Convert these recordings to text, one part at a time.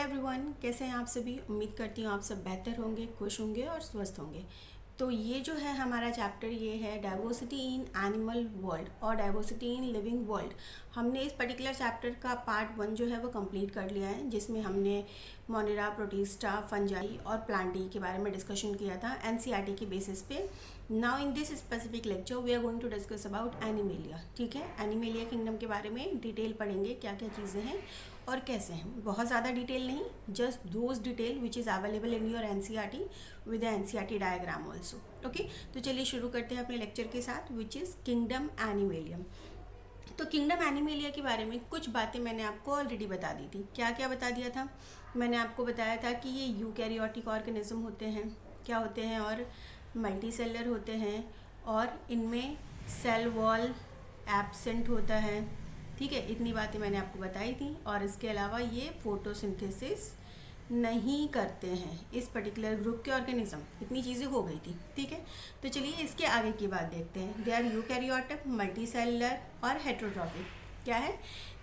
Everyone, कैसे हैं आप सभी। उम्मीद करती हूँ आप सब बेहतर होंगे, खुश होंगे और स्वस्थ होंगे। तो ये जो है हमारा चैप्टर, ये है डाइवर्सिटी इन एनिमल वर्ल्ड और डाइवर्सिटी इन लिविंग वर्ल्ड। हमने इस पर्टिकुलर चैप्टर का पार्ट 1 जो है वो कंप्लीट कर लिया है, जिसमें हमने मोनेरा, प्रोटिस्टा, फंजाई और प्लांटी के बारे में डिस्कशन किया था एनसीईआरटी के बेसिस पे। Now in this specific lecture we are going to discuss about Animalia. ठीक है, एनिमेलिया किंगडम के बारे में डिटेल पढ़ेंगे, क्या क्या चीज़ें हैं और कैसे हैं। बहुत ज़्यादा डिटेल नहीं, just those detail which is available in your NCERT with NCERT diagram also. Okay, तो चलिए शुरू करते हैं अपने लेक्चर के साथ, विच इज़ किंगडम एनिमेलियम। तो किंगडम एनिमेलिया के बारे में कुछ बातें मैंने आपको ऑलरेडी बता दी थी। क्या क्या बता दिया था? मैंने आपको बताया था कि ये यूकैरियोटिक ऑर्गेनिज्म होते हैं, क्या होते हैं, और मल्टी सेलर होते हैं, और इनमें सेल वॉल एब्सेंट होता है। ठीक है, इतनी बातें मैंने आपको बताई थी। और इसके अलावा ये फोटोसिंथेसिस नहीं करते हैं, इस पर्टिकुलर ग्रुप के ऑर्गेनिज्म। इतनी चीज़ें हो गई थी। ठीक है, तो चलिए इसके आगे की बात देखते हैं। They are eukaryotic, multi cellular और हेट्रोट्रॉफिक। क्या है?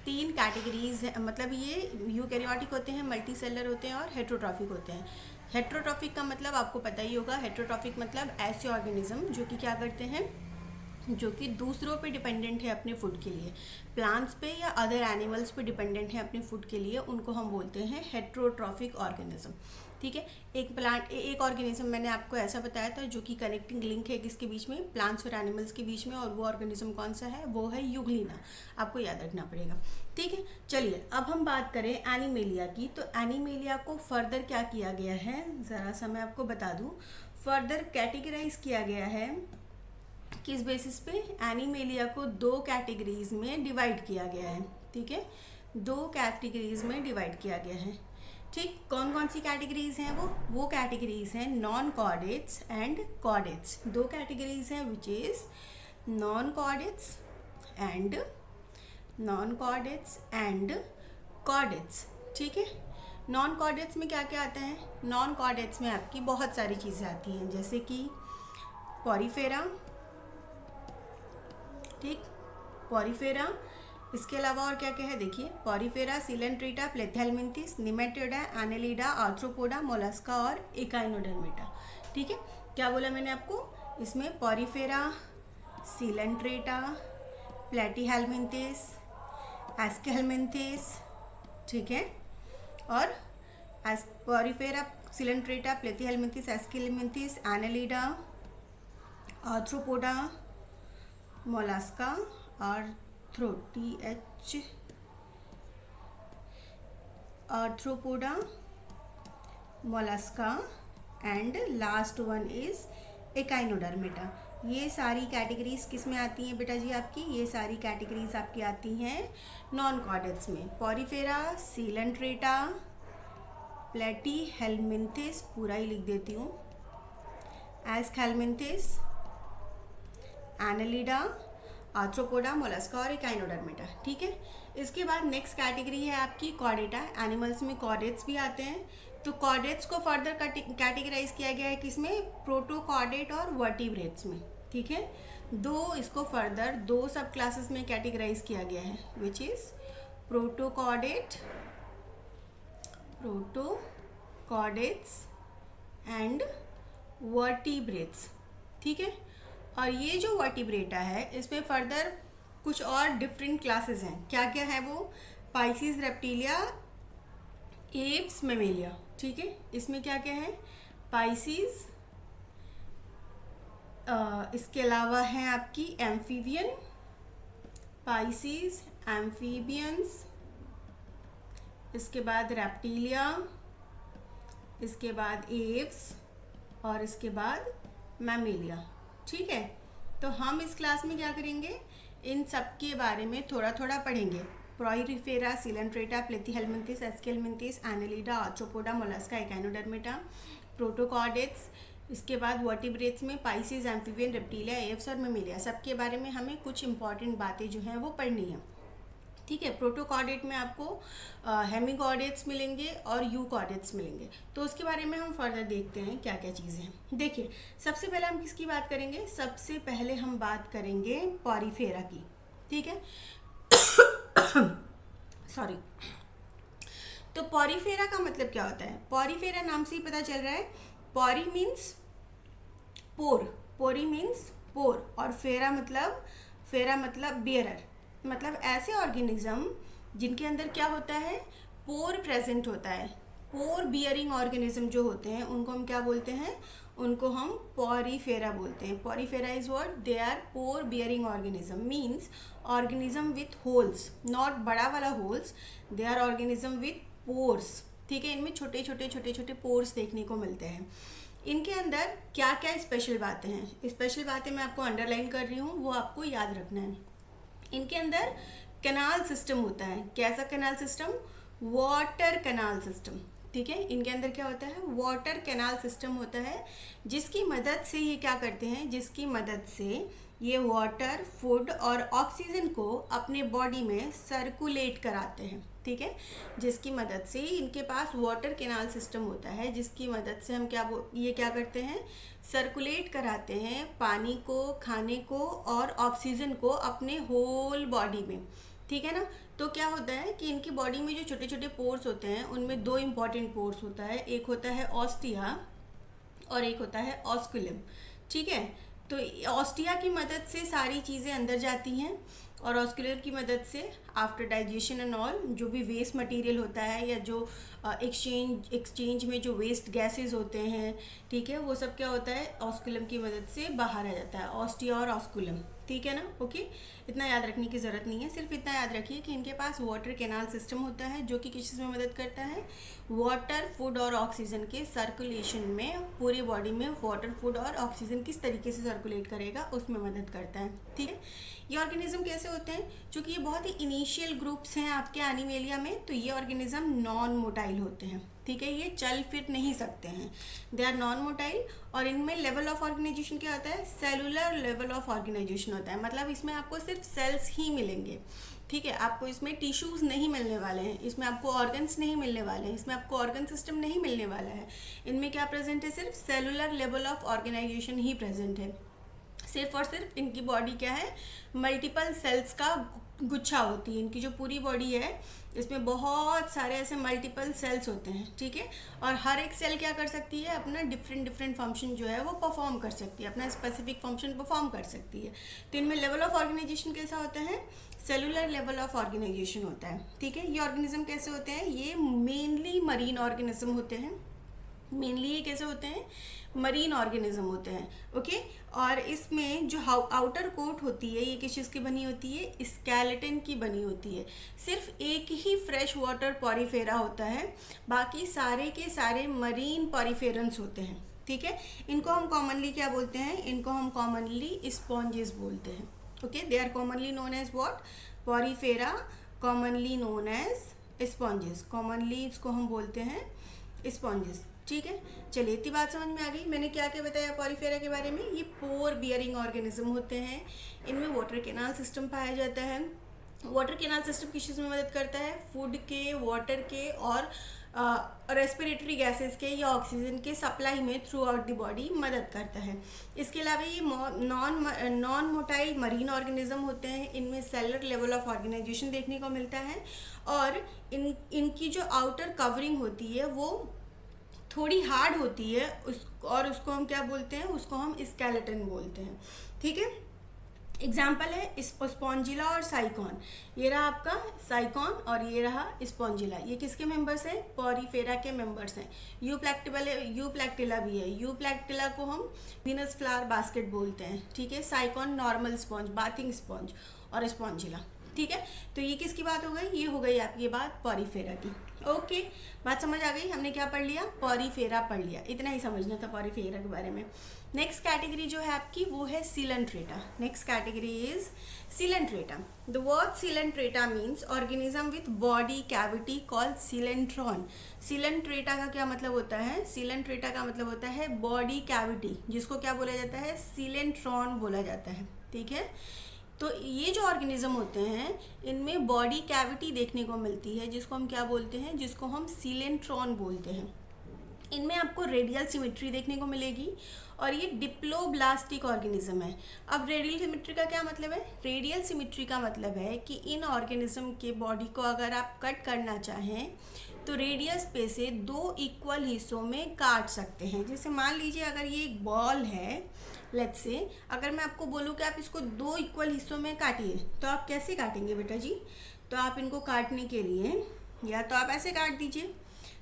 3 कैटेगरीज है, मतलब ये यूकैरियोटिक होते हैं, मल्टी सेलुलर होते हैं और हेट्रोट्रॉफिक होते हैं। हेट्रोट्रॉफिक का मतलब आपको पता ही होगा। हेट्रोट्रॉफिक मतलब ऐसे ऑर्गेनिज्म जो कि क्या करते हैं, जो कि दूसरों पे डिपेंडेंट है अपने फूड के लिए, प्लांट्स पे या अदर एनिमल्स पे डिपेंडेंट है अपने फूड के लिए, उनको हम बोलते हैं हेट्रोट्रॉफिक ऑर्गेनिज्म। ठीक है, एक ऑर्गेनिज्म मैंने आपको ऐसा बताया था जो कि कनेक्टिंग लिंक है किसके बीच में, प्लांट्स और एनिमल्स के बीच में, और वो ऑर्गेनिज्म कौन सा है, वो है यूग्लिना। आपको याद रखना पड़ेगा। ठीक है, चलिए अब हम बात करें एनिमेलिया की। तो एनिमेलिया को फर्दर क्या किया गया है, ज़रा सा मैं आपको बता दूँ। फर्दर कैटेगराइज किया गया है किस बेसिस पे? एनिमेलिया को 2 कैटेगरीज में डिवाइड किया गया है। ठीक है, 2 कैटेगरीज में डिवाइड किया गया है। ठीक, कौन कौन सी कैटेगरीज हैं वो कैटेगरीज हैं non chordates and chordates. 2 categories हैं which is non chordates and chordates. ठीक है, नॉन कॉर्डेट्स में क्या क्या आता है? नॉन कॉर्डेट्स में आपकी बहुत सारी चीज़ें आती हैं, जैसे कि पॉरीफेरा। ठीक, पॉरीफेरा। इसके अलावा और क्या क्या है देखिए, Porifera, Coelenterata, Platyhelminthes, Nematoda, Annelida, Arthropoda, Mollusca और एकाइनोडर्मेटा। ठीक है, क्या बोला मैंने आपको? इसमें पॉरीफेरा, सिलेंट्रेटा, प्लेटीहेलमिंथिस, एस्केलमिंथिस, ठीक है, और Porifera, Coelenterata, Platyhelminthes, Aschelminthes, Annelida, Arthropoda, Mollusca, Arthropoda, Mollusca and last one is Echinodermata. ये सारी कैटेगरीज किस में आती हैं बेटा जी आपकी? ये सारी कैटेगरीज आपकी आती हैं नॉन कॉर्डेट्स में। पॉरीफेरा, सिलेंट्रेटा, प्लेटीहेलमिंथिस, पूरा ही लिख देती हूँ, एस्केलमिंथिस, एनेलिडा, आर्थ्रोपोडा, मोलस्का और एकाइनोडर्मेटा। ठीक है, इसके बाद नेक्स्ट कैटेगरी है आपकी कॉर्डेटा। एनिमल्स में कॉर्डेट्स भी आते हैं। तो कॉर्डेट्स को फर्दर कैटेगराइज किया गया है किसमें? प्रोटोकॉर्डेट और वर्टिब्रेट्स में। ठीक है, इसको फर्दर 2 सब क्लासेस में कैटेगराइज किया गया है, which is protochordates and vertebrates. ठीक है, और ये जो वर्टिब्रेटा है इसमें फर्दर कुछ और डिफरेंट क्लासेस हैं। क्या क्या है वो? Pisces, reptilia, apps, Mammalia. ठीक है, इसमें क्या क्या है? पाइसिस, इसके अलावा है आपकी एम्फीबियन, पाइसिस, एम्फीबियंस, इसके बाद रेप्टिलिया, इसके बाद एप्स और इसके बाद मैमेलिया। ठीक है, तो हम इस क्लास में क्या करेंगे, इन सब के बारे में थोड़ा थोड़ा पढ़ेंगे। Porifera, Coelenterata, Platyhelminthes, Aschelminthes, Annelida, Arthropoda, Mollusca, Echinodermata, protochordates, इसके बाद वर्टिब्रेट्स में पाइसिस, एम्फीबियन, रेप्टिलिया, एव्स और मेमेलिया। सबके बारे में हमें कुछ इंपॉर्टेंट बातें जो हैं वो पढ़नी है। ठीक है, प्रोटोकॉर्डेट में आपको हेमिकॉर्डेट्स मिलेंगे और यूकॉर्डेट्स मिलेंगे। तो उसके बारे में हम फर्दर देखते हैं क्या क्या चीज़ें हैं। देखिए, सबसे पहले हम किसकी बात करेंगे? सबसे पहले हम बात करेंगे पॉरीफेरा की। ठीक है, सॉरी। तो पॉरीफेरा का मतलब क्या होता है? पॉरीफेरा नाम से ही पता चल रहा है, पॉरी मीन्स पोर, पोरी मीन्स पोर, और फेरा मतलब बियरर, मतलब ऐसे ऑर्गेनिज्म जिनके अंदर क्या होता है, पोर प्रेजेंट होता है। पोर बियरिंग ऑर्गेनिज्म जो होते हैं उनको हम क्या बोलते हैं? उनको हम पॉरीफेरा बोलते हैं। Porifera is what? They are pore bearing organism, means organism with holes, not बड़ा वाला holes, they are organism with pores. ठीक है, इनमें छोटे छोटे पोर्स देखने को मिलते हैं। इनके अंदर क्या क्या स्पेशल बातें हैं? स्पेशल बातें मैं आपको अंडरलाइन कर रही हूँ, वो आपको याद रखना है। इनके अंदर कैनाल सिस्टम होता है। कैसा canal system? Water canal system. ठीक है, इनके अंदर क्या होता है? वाटर कैनाल सिस्टम होता है, जिसकी मदद से ये क्या करते हैं, जिसकी मदद से ये वाटर, फूड और ऑक्सीजन को अपने बॉडी में सर्कुलेट कराते हैं। ठीक है, जिसकी मदद से इनके पास वाटर कैनाल सिस्टम होता है, जिसकी मदद से हम ये क्या करते हैं, सर्कुलेट कराते हैं पानी को, खाने को और ऑक्सीजन को अपने होल बॉडी में। ठीक है ना? तो क्या होता है कि इनकी बॉडी में जो छोटे छोटे पोर्स होते हैं उनमें दो इंपॉर्टेंट पोर्स होता है, एक होता है ऑस्टिया और एक होता है ऑस्कुलम। ठीक है, तो ऑस्टिया की मदद से सारी चीज़ें अंदर जाती हैं और ऑस्कुलर की मदद से आफ्टर डाइजेशन एंड ऑल जो भी वेस्ट मटेरियल होता है या जो एक्सचेंज में जो वेस्ट गैसेस होते हैं, ठीक है, वो सब क्या होता है, ऑस्कुलम की मदद से बाहर आ जाता है, ऑस्टिया और ऑस्कुलम। ठीक है ना? ओके, इतना याद रखने की ज़रूरत नहीं है, सिर्फ इतना याद रखिए कि इनके पास वाटर कैनाल सिस्टम होता है जो कि किस चीज़ में मदद करता है, वाटर, फूड और ऑक्सीजन के सर्कुलेशन में। पूरी बॉडी में वाटर, फूड और ऑक्सीजन किस तरीके से सर्कुलेट करेगा उसमें मदद करता है। ठीक है, ये ऑर्गेनिज्म कैसे होते हैं? चूँकि ये बहुत ही इनिशियल ग्रुप्स हैं आपके एनिमेलिया में, तो ये ऑर्गेनिज्म नॉन मोटाइल होते हैं। ठीक है, ये चल फिर नहीं सकते हैं, दे आर नॉन मोटाइल। और इनमें लेवल ऑफ ऑर्गेनाइजेशन क्या होता है? सेलुलर लेवल ऑफ ऑर्गेनाइजेशन होता है, मतलब इसमें आपको सिर्फ सेल्स ही मिलेंगे। ठीक है, आपको इसमें टिश्यूज़ नहीं मिलने वाले हैं, इसमें आपको ऑर्गन्स नहीं मिलने वाले हैं, इसमें आपको ऑर्गन सिस्टम नहीं मिलने वाला है। इनमें क्या प्रेजेंट है? सिर्फ सेलुलर लेवल ऑफ ऑर्गेनाइजेशन ही प्रेजेंट है। सिर्फ और सिर्फ इनकी बॉडी क्या है? मल्टीपल सेल्स का गुच्छा होती है। इनकी जो पूरी बॉडी है इसमें बहुत सारे ऐसे मल्टीपल सेल्स होते हैं। ठीक है, और हर एक सेल क्या कर सकती है? अपना डिफरेंट फंक्शन जो है वो परफॉर्म कर सकती है, अपना स्पेसिफिक फंक्शन परफॉर्म कर सकती है। तो इनमें लेवल ऑफ ऑर्गेनाइजेशन कैसा होता है? सेलुलर लेवल ऑफ ऑर्गेनाइजेशन होता है। ठीक है, ये ऑर्गेनिज्म कैसे होते हैं? ये मेनली मरीन ऑर्गेनिज्म होते हैं। मेनली ये कैसे होते हैं? मरीन ऑर्गेनिज्म होते हैं। ओके, और इसमें जो आउटर कोट होती है ये किस चीज़ की बनी होती है? स्केलेटन की बनी होती है। सिर्फ एक ही फ्रेश वाटर पॉरीफेरा होता है, बाकी सारे के सारे मरीन पॉरीफेरन्स होते हैं। ठीक है, इनको हम कॉमनली क्या बोलते हैं? इनको हम कॉमनली स्पॉन्जेस बोलते हैं। Okay, they are commonly known as what? Porifera, commonly known as sponges. Commonly इसको हम बोलते हैं स्पॉन्जेस। ठीक है, चलिए इतनी बात समझ में आ गई। मैंने क्या क्या बताया पॉरीफेरा के बारे में? ये पोर बियरिंग ऑर्गेनिज्म होते हैं, इनमें वाटर कैनाल सिस्टम पाया जाता है। वाटर कैनाल सिस्टम किस चीज़ में मदद करता है? फूड के, वाटर के और रेस्पिरेटरी गैसेस के या ऑक्सीजन के सप्लाई में थ्रू आउट द बॉडी मदद करता है। इसके अलावा ये नॉन मोटाइल मरीन ऑर्गेनिज्म होते हैं, इनमें सेलुलर लेवल ऑफ ऑर्गेनाइजेशन देखने को मिलता है और इनकी जो आउटर कवरिंग होती है वो थोड़ी हार्ड होती है उसको हम क्या बोलते हैं? उसको हम स्केलेटन बोलते हैं। ठीक है, एग्जाम्पल है स्पॉन्जिला और साइकॉन। ये रहा आपका साइकॉन और ये रहा स्पॉन्जिला। ये किसके मेंबर्स हैं? पॉरीफेरा के मेंबर्स हैं। यूप्लैक्टिला भी है। यूप्लैक्टिला को हम वीनस फ्लावर बास्केट बोलते हैं। ठीक है, साइकॉन नॉर्मल स्पॉन्ज, बाथिंग स्पॉन्ज, और स्पॉन्जिला। ठीक है, तो ये किसकी बात हो गई? ये हो गई आपकी बात पॉरीफेरा की। ओके, बात समझ आ गई? हमने क्या पढ़ लिया? पॉरीफेरा पढ़ लिया। इतना ही समझना था पॉरीफेरा के बारे में। नेक्स्ट कैटेगरी जो है आपकी वो है Coelenterata. Next category is Coelenterata. The word Coelenterata means organism with body cavity called coelenteron. Coelenterata का क्या मतलब होता है? सीलेंट्रेटा का मतलब होता है बॉडी कैविटी, जिसको क्या बोला जाता है? सीलेंट्रॉन बोला जाता है। ठीक है, तो ये जो ऑर्गेनिज्म होते हैं इनमें बॉडी कैविटी देखने को मिलती है, जिसको हम क्या बोलते हैं? जिसको हम सीलेंट्रॉन बोलते हैं। इनमें आपको रेडियल सिमेट्री देखने को मिलेगी और ये डिप्लोब्लास्टिक ऑर्गेनिज्म है। अब रेडियल सिमेट्री का क्या मतलब है? रेडियल सिमेट्री का मतलब है कि इन ऑर्गेनिज्म के बॉडी को अगर आप कट करना चाहें तो रेडियस पे से दो इक्वल हिस्सों में काट सकते हैं। जैसे मान लीजिए अगर ये एक बॉल है, लेट्स से, अगर मैं आपको बोलूँ कि आप इसको दो इक्वल हिस्सों में काटिए, तो आप कैसे काटेंगे बेटा जी? तो आप इनको काटने के लिए या तो आप ऐसे काट दीजिए,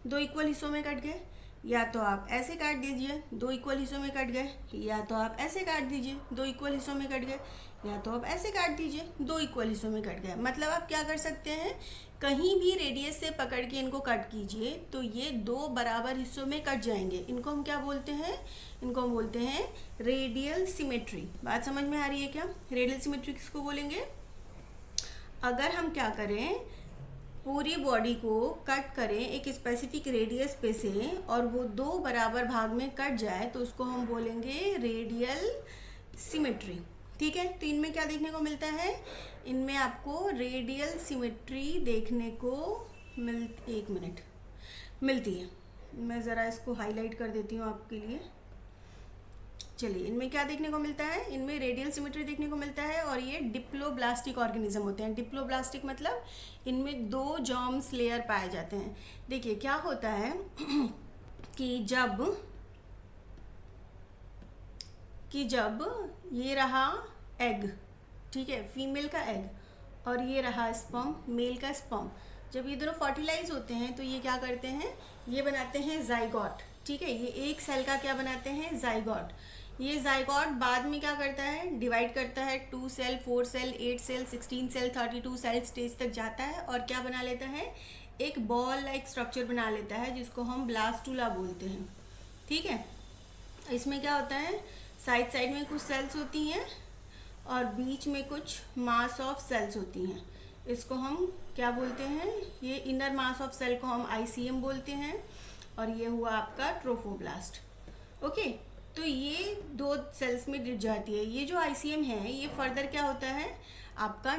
दो इक्वल हिस्सों में कट गए, या तो आप ऐसे काट दीजिए, दो इक्वल हिस्सों में कट गए, या तो आप ऐसे काट दीजिए, दो इक्वल हिस्सों में कट गए, या तो आप ऐसे काट दीजिए, दो इक्वल हिस्सों में कट गए। मतलब आप क्या कर सकते हैं, कहीं भी रेडियस से पकड़ के इनको कट कीजिए तो ये दो बराबर हिस्सों में कट जाएंगे। इनको हम क्या बोलते हैं? इनको हम बोलते हैं रेडियल सिमेट्री। बात समझ में आ रही है क्या? रेडियल सिमेट्री किसको बोलेंगे? अगर हम क्या करें, पूरी बॉडी को कट करें एक स्पेसिफिक रेडियस पे से और वो दो बराबर भाग में कट जाए तो उसको हम बोलेंगे रेडियल सिमेट्री। ठीक है, तो इनमें क्या देखने को मिलता है? इनमें आपको रेडियल सिमेट्री देखने को मिलती है। मैं ज़रा इसको हाईलाइट कर देती हूँ आपके लिए। चलिए, इनमें क्या देखने को मिलता है? इनमें रेडियल सिमेट्री देखने को मिलता है और ये डिप्लोब्लास्टिक ऑर्गेनिज्म होते हैं। डिप्लोब्लास्टिक मतलब इनमें दो जर्म्स लेयर पाए जाते हैं। देखिए क्या होता है कि जब ये रहा एग, ठीक है, फीमेल का एग, और ये रहा स्पर्म, मेल का स्पर्म, जब ये दोनों फर्टिलाइज होते हैं तो ये क्या करते हैं? ये बनाते हैं जाइगोट। ठीक है, ये एक सेल का क्या बनाते हैं? जाइगोट। ये जाइगोट बाद में क्या करता है? डिवाइड करता है, 2 cell, 4 cell, 8 cell, 16 cell, 32 cell stage तक जाता है और क्या बना लेता है? एक बॉल लाइक स्ट्रक्चर बना लेता है जिसको हम ब्लास्टुला बोलते हैं। ठीक है, इसमें क्या होता है? साइड साइड में कुछ सेल्स होती हैं और बीच में कुछ मास ऑफ सेल्स होती हैं। इसको हम क्या बोलते हैं? ये इनर मास ऑफ सेल को हम आईसीएम बोलते हैं और ये हुआ आपका ट्रोफोब्लास्ट। ओके, तो ये दो सेल्स में डिट जाती है। ये जो आईसीएम है ये फर्दर क्या होता है? आपका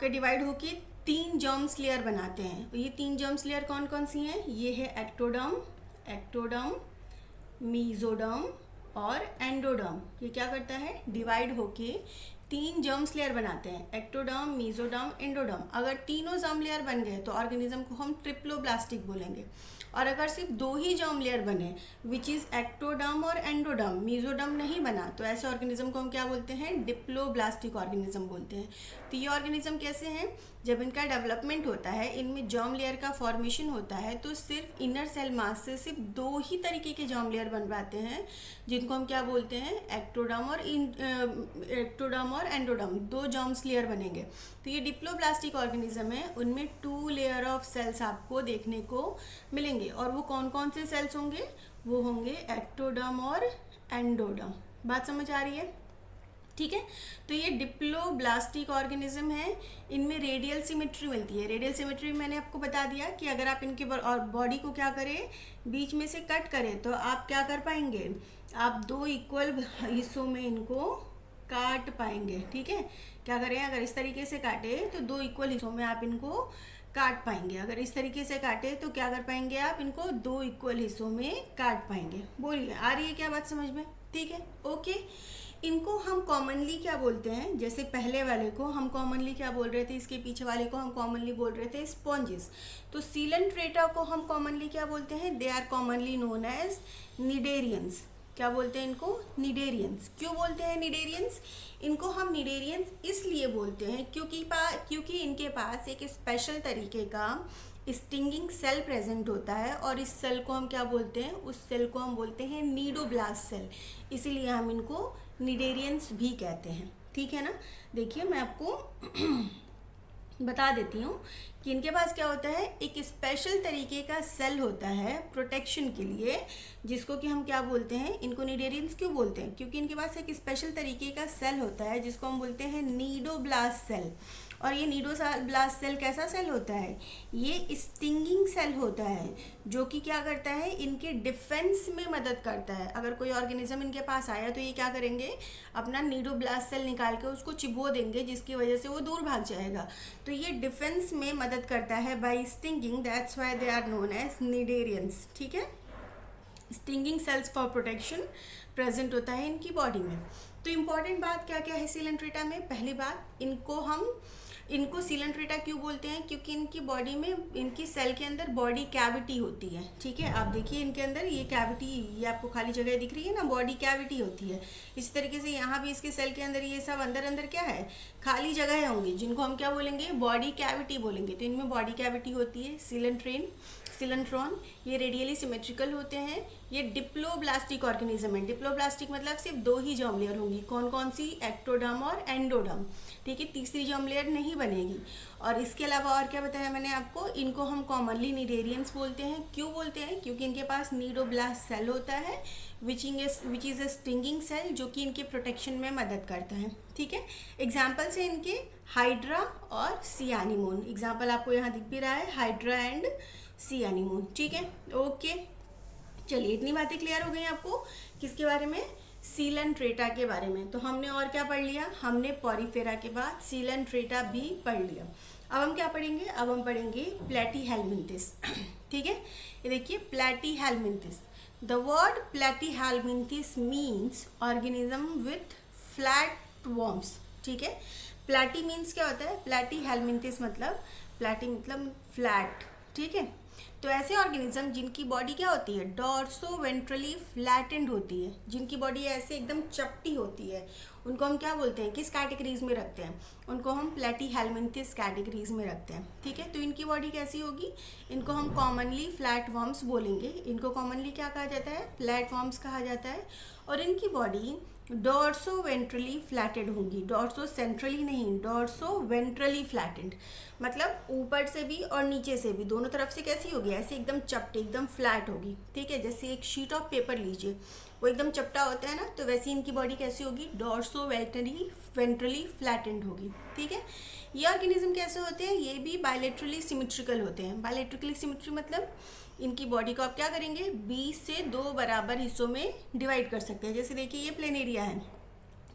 डिवाइड होके तीन जर्म्स लेयर बनाते हैं। ये तीन जर्म्स लेयर कौन कौन सी हैं? ये है एक्टोडर्म, मीजोडर्म और एंडोडर्म। ये क्या करता है? डिवाइड होके तीन जर्म्स लेयर बनाते हैं, एक्टोडर्म, मीजोडर्म, एंडोडर्म। अगर तीनों जर्म लेयर बन गए तो ऑर्गेनिज्म को हम ट्रिप्लोब्लास्टिक बोलेंगे। और अगर सिर्फ दो ही जर्म लेयर बने, विच इज़ एक्टोडर्म और एंडोडर्म, मीजोडर्म नहीं बना, तो ऐसे ऑर्गेनिज्म को हम क्या बोलते हैं? डिप्लोब्लास्टिक ऑर्गेनिज्म बोलते हैं। तो ये ऑर्गेनिज्म कैसे हैं? जब इनका डेवलपमेंट होता है, इनमें जर्म लेयर का फॉर्मेशन होता है, तो सिर्फ इनर सेल मास से सिर्फ दो ही तरीके के जर्म लेयर बन पाते हैं, जिनको हम क्या बोलते हैं? एक्टोडर्म और एंडोडर्म, दो जर्म्स लेयर बनेंगे। तो ये डिप्लोब्लास्टिक ऑर्गेनिज्म है, उनमें 2 लेयर ऑफ सेल्स आपको देखने को मिलेंगे। और वो कौन कौन से सेल्स होंगे? वो होंगे एक्टोडर्म और एंडोडर्म। बात समझ आ रही है? ठीक है, तो ये डिप्लोब्लास्टिक ऑर्गेनिज्म है, इनमें रेडियल सिमेट्री मिलती है। रेडियल सिमेट्री मैंने आपको बता दिया कि अगर आप इनके बॉडी को क्या करें? बीच में से कट करें तो आप क्या कर पाएंगे? आप दो इक्वल हिस्सों में इनको काट पाएंगे। ठीक है, क्या करें? अगर इस तरीके से काटे तो दो इक्वल हिस्सों में आप इनको काट पाएंगे। अगर इस तरीके से काटे तो क्या कर पाएंगे? आप इनको दो इक्वल हिस्सों में काट पाएंगे। बोलिए, आ रही है क्या बात समझ में? ठीक है, ओके। इनको हम कॉमनली क्या बोलते हैं? जैसे पहले वाले को हम कॉमनली क्या बोल रहे थे? इसके पीछे वाले को हम कॉमनली बोल रहे थे स्पॉन्जेस। तो सीलेंट्रेटा को हम कॉमनली क्या बोलते हैं? They are commonly known as cnidarians. क्या बोलते हैं इनको? निडेरियंस। क्यों बोलते हैं निडेरियंस? इनको हम निडेरियंस इसलिए बोलते हैं क्योंकि इनके पास एक स्पेशल तरीके का स्टिंगिंग सेल प्रेजेंट होता है और इस सेल को हम क्या बोलते हैं? उस सेल को हम बोलते हैं नीडोब्लास्ट सेल, इसीलिए हम इनको निडेरियंस भी कहते हैं। ठीक है ना? देखिए मैं आपको बता देती हूँ कि इनके पास क्या होता है? एक स्पेशल तरीके का सेल होता है प्रोटेक्शन के लिए, जिसको कि हम क्या बोलते हैं? इनको निडेरियंस क्यों बोलते हैं? क्योंकि इनके पास एक स्पेशल तरीके का सेल होता है जिसको हम बोलते हैं नीडोब्लास्ट सेल। और ये नीडोब्लास्ट सेल कैसा सेल होता है? ये स्टिंगिंग सेल होता है जो कि क्या करता है? इनके डिफेंस में मदद करता है। अगर कोई ऑर्गेनिज्म इनके पास आया तो ये क्या करेंगे? अपना नीडोब्लास्ट सेल निकाल के उसको चिबो देंगे, जिसकी वजह से वो दूर भाग जाएगा। तो ये डिफेंस में मदद करता है by stinging, that's why they are known as cnidarians. ठीक है, stinging cells for protection present होता है इनकी बॉडी में। तो इम्पॉर्टेंट बात क्या क्या है सीलेंट्रेटा में? पहली बात, इनको हम इनको सीलेंट्रेटा क्यों बोलते हैं? क्योंकि इनकी बॉडी में, इनकी सेल के अंदर बॉडी कैविटी होती है, ठीक है। आप देखिए इनके अंदर ये कैविटी, ये आपको खाली जगह दिख रही है ना, बॉडी कैविटी होती है। इसी तरीके से यहाँ भी इसके सेल के अंदर ये सब अंदर अंदर क्या है, खाली जगह होंगी, जिनको हम क्या बोलेंगे, बॉडी कैविटी बोलेंगे। तो इनमें बॉडी कैविटी होती है। सिलेंट्रॉन ये रेडियली सिमेट्रिकल होते हैं। ये डिप्लोब्लास्टिक ऑर्गेनिज्म है। डिप्लोब्लास्टिक मतलब सिर्फ 2 ही जर्म लेयर होंगी। कौन कौन सी? एक्टोडर्म और एंडोडर्म, ठीक है। तीसरी जर्म लेयर नहीं बनेगी। और इसके अलावा और क्या बताया मैंने आपको, इनको हम कॉमनली निडेरियंस बोलते हैं। क्यों बोलते हैं? क्योंकि इनके पास नीडोब्लास्ट सेल होता है which is a stinging cell, जो कि इनके प्रोटेक्शन में मदद करता है, ठीक है। एग्जाम्पल्स हैं इनके हाइड्रा और सी एनीमोन। एग्जाम्पल आपको यहाँ दिख भी रहा है, हाइड्रा एंड सी एनीमोन, ठीक है। ओके, चलिए इतनी बातें क्लियर हो गई आपको किसके बारे में, सीलेंट्रेटा के बारे में। तो हमने और क्या पढ़ लिया, हमने पॉरीफेरा के बाद सीलेंट्रेटा भी पढ़ लिया। अब हम क्या पढ़ेंगे, अब हम पढ़ेंगे प्लेटीहेल्मिन्थिस, ठीक है। ये देखिए Platyhelminthes, the word Platyhelminthes means organism with flat worms, ठीक है। प्लेटी मीन्स क्या होता है, प्लेटीहेल्मिन्थिस मतलब, प्लेटी मतलब फ्लैट, ठीक है। तो ऐसे ऑर्गेनिज्म जिनकी बॉडी क्या होती है, डॉर्सो वेंट्रली फ्लैटेंड होती है, जिनकी बॉडी ऐसे एकदम चपटी होती है, उनको हम क्या बोलते हैं, किस कैटेगरीज में रखते हैं, उनको हम प्लेटीहेल्मिन्थिस कैटेगरीज में रखते हैं, ठीक है। तो इनकी बॉडी कैसी होगी, इनको हम कॉमनली फ्लैट वर्म्स बोलेंगे। इनको कॉमनली क्या कहा जाता है, फ्लैट वर्म्स कहा जाता है। और इनकी बॉडी डॉर्सो वेंट्रली फ्लैटेड होंगी, डॉर्सो सेंट्रली नहीं, डॉर्सो वेंट्रली फ्लैटेड, मतलब ऊपर से भी और नीचे से भी, दोनों तरफ से कैसी होगी, ऐसे एकदम चपटी, एकदम फ्लैट होगी, ठीक है। जैसे एक शीट ऑफ पेपर लीजिए, वो एकदम चपटा होता है ना, तो वैसे इनकी बॉडी कैसी होगी, डॉर्सो वेंट्रली फ्लैटेंड होगी, ठीक है। ये ऑर्गेनिज्म कैसे होते हैं, ये भी बायलेटरली सिमेट्रिकल होते हैं। बायलेटरली सिमेट्री मतलब इनकी बॉडी को आप क्या करेंगे, 20 से 2 बराबर हिस्सों में डिवाइड कर सकते हैं। जैसे देखिए ये प्लेन एरिया है,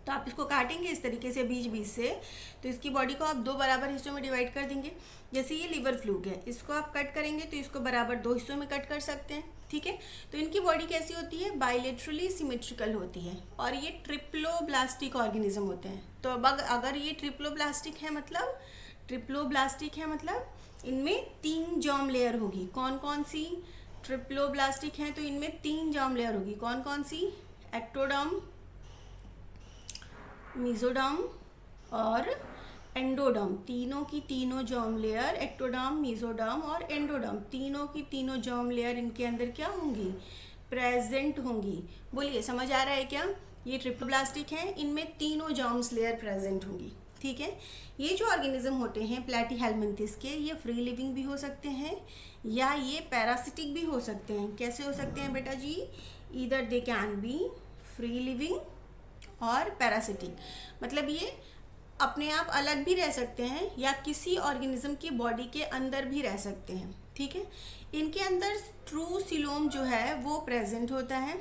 तो आप इसको काटेंगे इस तरीके से 20-20 से, तो इसकी बॉडी को आप 2 बराबर हिस्सों में डिवाइड कर देंगे। जैसे ये लिवर फ्लूक है, इसको आप कट करेंगे तो इसको बराबर 2 हिस्सों में कट कर सकते हैं, ठीक है। तो इनकी बॉडी कैसी होती है, बायलेटरली सिमेट्रिकल होती है। और ये ट्रिप्लोब्लास्टिक ऑर्गेनिज्म होते हैं। तो अब अगर ये ट्रिप्लोब्लास्टिक है मतलब इनमें 3 जर्म लेयर होगी। कौन कौन सी ट्रिप्लोब्लास्टिक हैं, तो इनमें 3 जर्म लेयर होगी। कौन कौन सी, एक्टोडर्म, मेसोडर्म और एंडोडर्म, तीनों की तीनों जर्म लेयर, एक्टोडर्म, मेसोडर्म और एंडोडर्म, तीनों की तीनों जर्म लेयर इनके अंदर क्या होंगी, प्रेजेंट होंगी। बोलिए समझ आ रहा है क्या, ये ट्रिप्लोब्लास्टिक हैं, इनमें तीनों जर्म्स लेयर प्रेजेंट होंगी, ठीक है। ये जो ऑर्गेनिज्म होते हैं प्लेटीहेल्मिन्थिस के, ये फ्री लिविंग भी हो सकते हैं या ये पैरासिटिक भी हो सकते हैं। कैसे हो सकते हैं बेटा जी, either they can be free living or parasitic, मतलब ये अपने आप अलग भी रह सकते हैं या किसी ऑर्गेनिज्म की बॉडी के अंदर भी रह सकते हैं, ठीक है। इनके अंदर ट्रू सिलोम जो है वो प्रेजेंट होता है,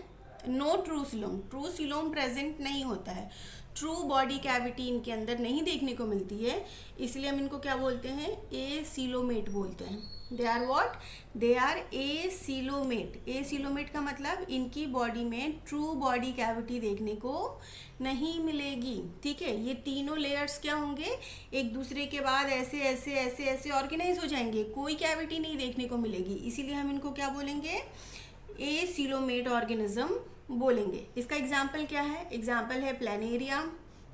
नो ट्रू सिलोम प्रेजेंट नहीं होता है। ट्रू बॉडी कैविटी इनके अंदर नहीं देखने को मिलती है, इसलिए हम इनको क्या बोलते हैं, एसीलोमेट बोलते हैं। They are what, they are acoelomate. Acoelomate का मतलब इनकी बॉडी में ट्रू बॉडी कैविटी देखने को नहीं मिलेगी, ठीक है। ये तीनों लेयर्स क्या होंगे, एक दूसरे के बाद ऐसे ऐसे ऐसे ऐसे ऑर्गेनाइज हो जाएंगे, कोई कैविटी नहीं देखने को मिलेगी, इसीलिए हम इनको क्या बोलेंगे, एसीलोमेट ऑर्गेनिज्म बोलेंगे। इसका एग्जाम्पल क्या है, एग्जाम्पल है प्लेनेरिया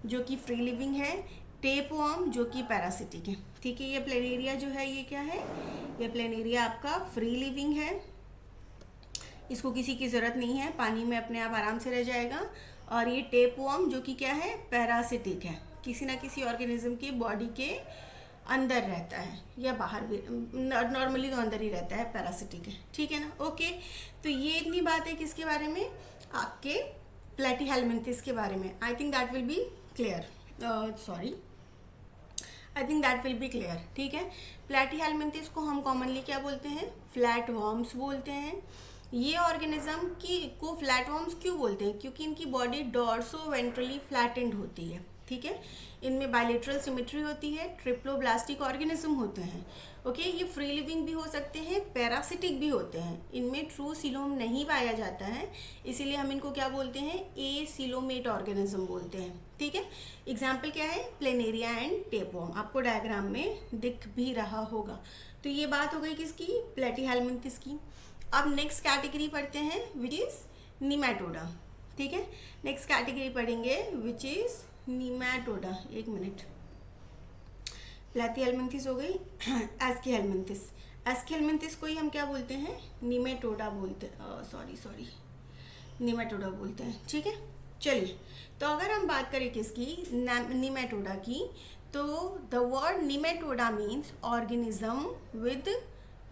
जो कि फ्री लिविंग है, टेपवर्म जो कि पैरासिटिक है, ठीक है। ये प्लेनेरिया जो है ये क्या है, ये प्लेनेरिया आपका फ्री लिविंग है, इसको किसी की ज़रूरत नहीं है, पानी में अपने आप आराम से रह जाएगा। और ये टेपवर्म जो कि क्या है, पैरासिटिक है, किसी ना किसी ऑर्गेनिज्म की बॉडी के अंदर रहता है या बाहर भी, नॉर्मली तो अंदर ही रहता है, पैरासिटिक है, ठीक है ना। ओके, तो ये इतनी बात है किसके बारे में, आपके प्लेटीहेल्मिन्थिस के बारे में। I think that will be clear, ठीक है। प्लेटीहेल्मिन्थिस को हम कॉमनली क्या बोलते हैं, फ्लैट वर्म्स बोलते हैं। ये ऑर्गेनिज्म को फ्लैट वर्म्स क्यों बोलते हैं, क्योंकि इनकी बॉडी डॉर्सो वेंट्रली फ्लैटेंड होती है, ठीक है। इनमें बायलेटरल सिमेट्री होती है, ट्रिप्लोब्लास्टिक ऑर्गेनिज्म होते हैं। ओके, ये फ्री लिविंग भी हो सकते हैं, पैरासिटिक भी होते हैं। इनमें ट्रू सिलोम नहीं पाया जाता है, इसीलिए हम इनको क्या बोलते हैं, एसिलोमेट ऑर्गेनिज्म बोलते हैं। ठीक है, एग्जाम्पल क्या है, प्लेनेरिया एंड टेपवर्म, आपको डायग्राम में दिख भी रहा होगा। तो ये बात हो गई किसकी, प्लेटीहेल्मिन्थिस की। अब नेक्स्ट कैटेगरी पढ़ते हैं विच इज निमेटोडा। ठीक है, नेक्स्ट कैटेगरी पढ़ेंगे विच इज निमेटोडा। एक मिनट, प्लेटीहेल्मिन्थिस हो गई, एस्कीहेल्मिन्थिस। एस्कीहेल्मिन्थिस को ही हम क्या बोलते हैं, निमेटोडा बोलते हैं, सॉरी निमेटोडा बोलते हैं। ठीक है, चलिए, तो अगर हम बात करें किसकी, निमेटोडा की, तो the word Nematoda means organism with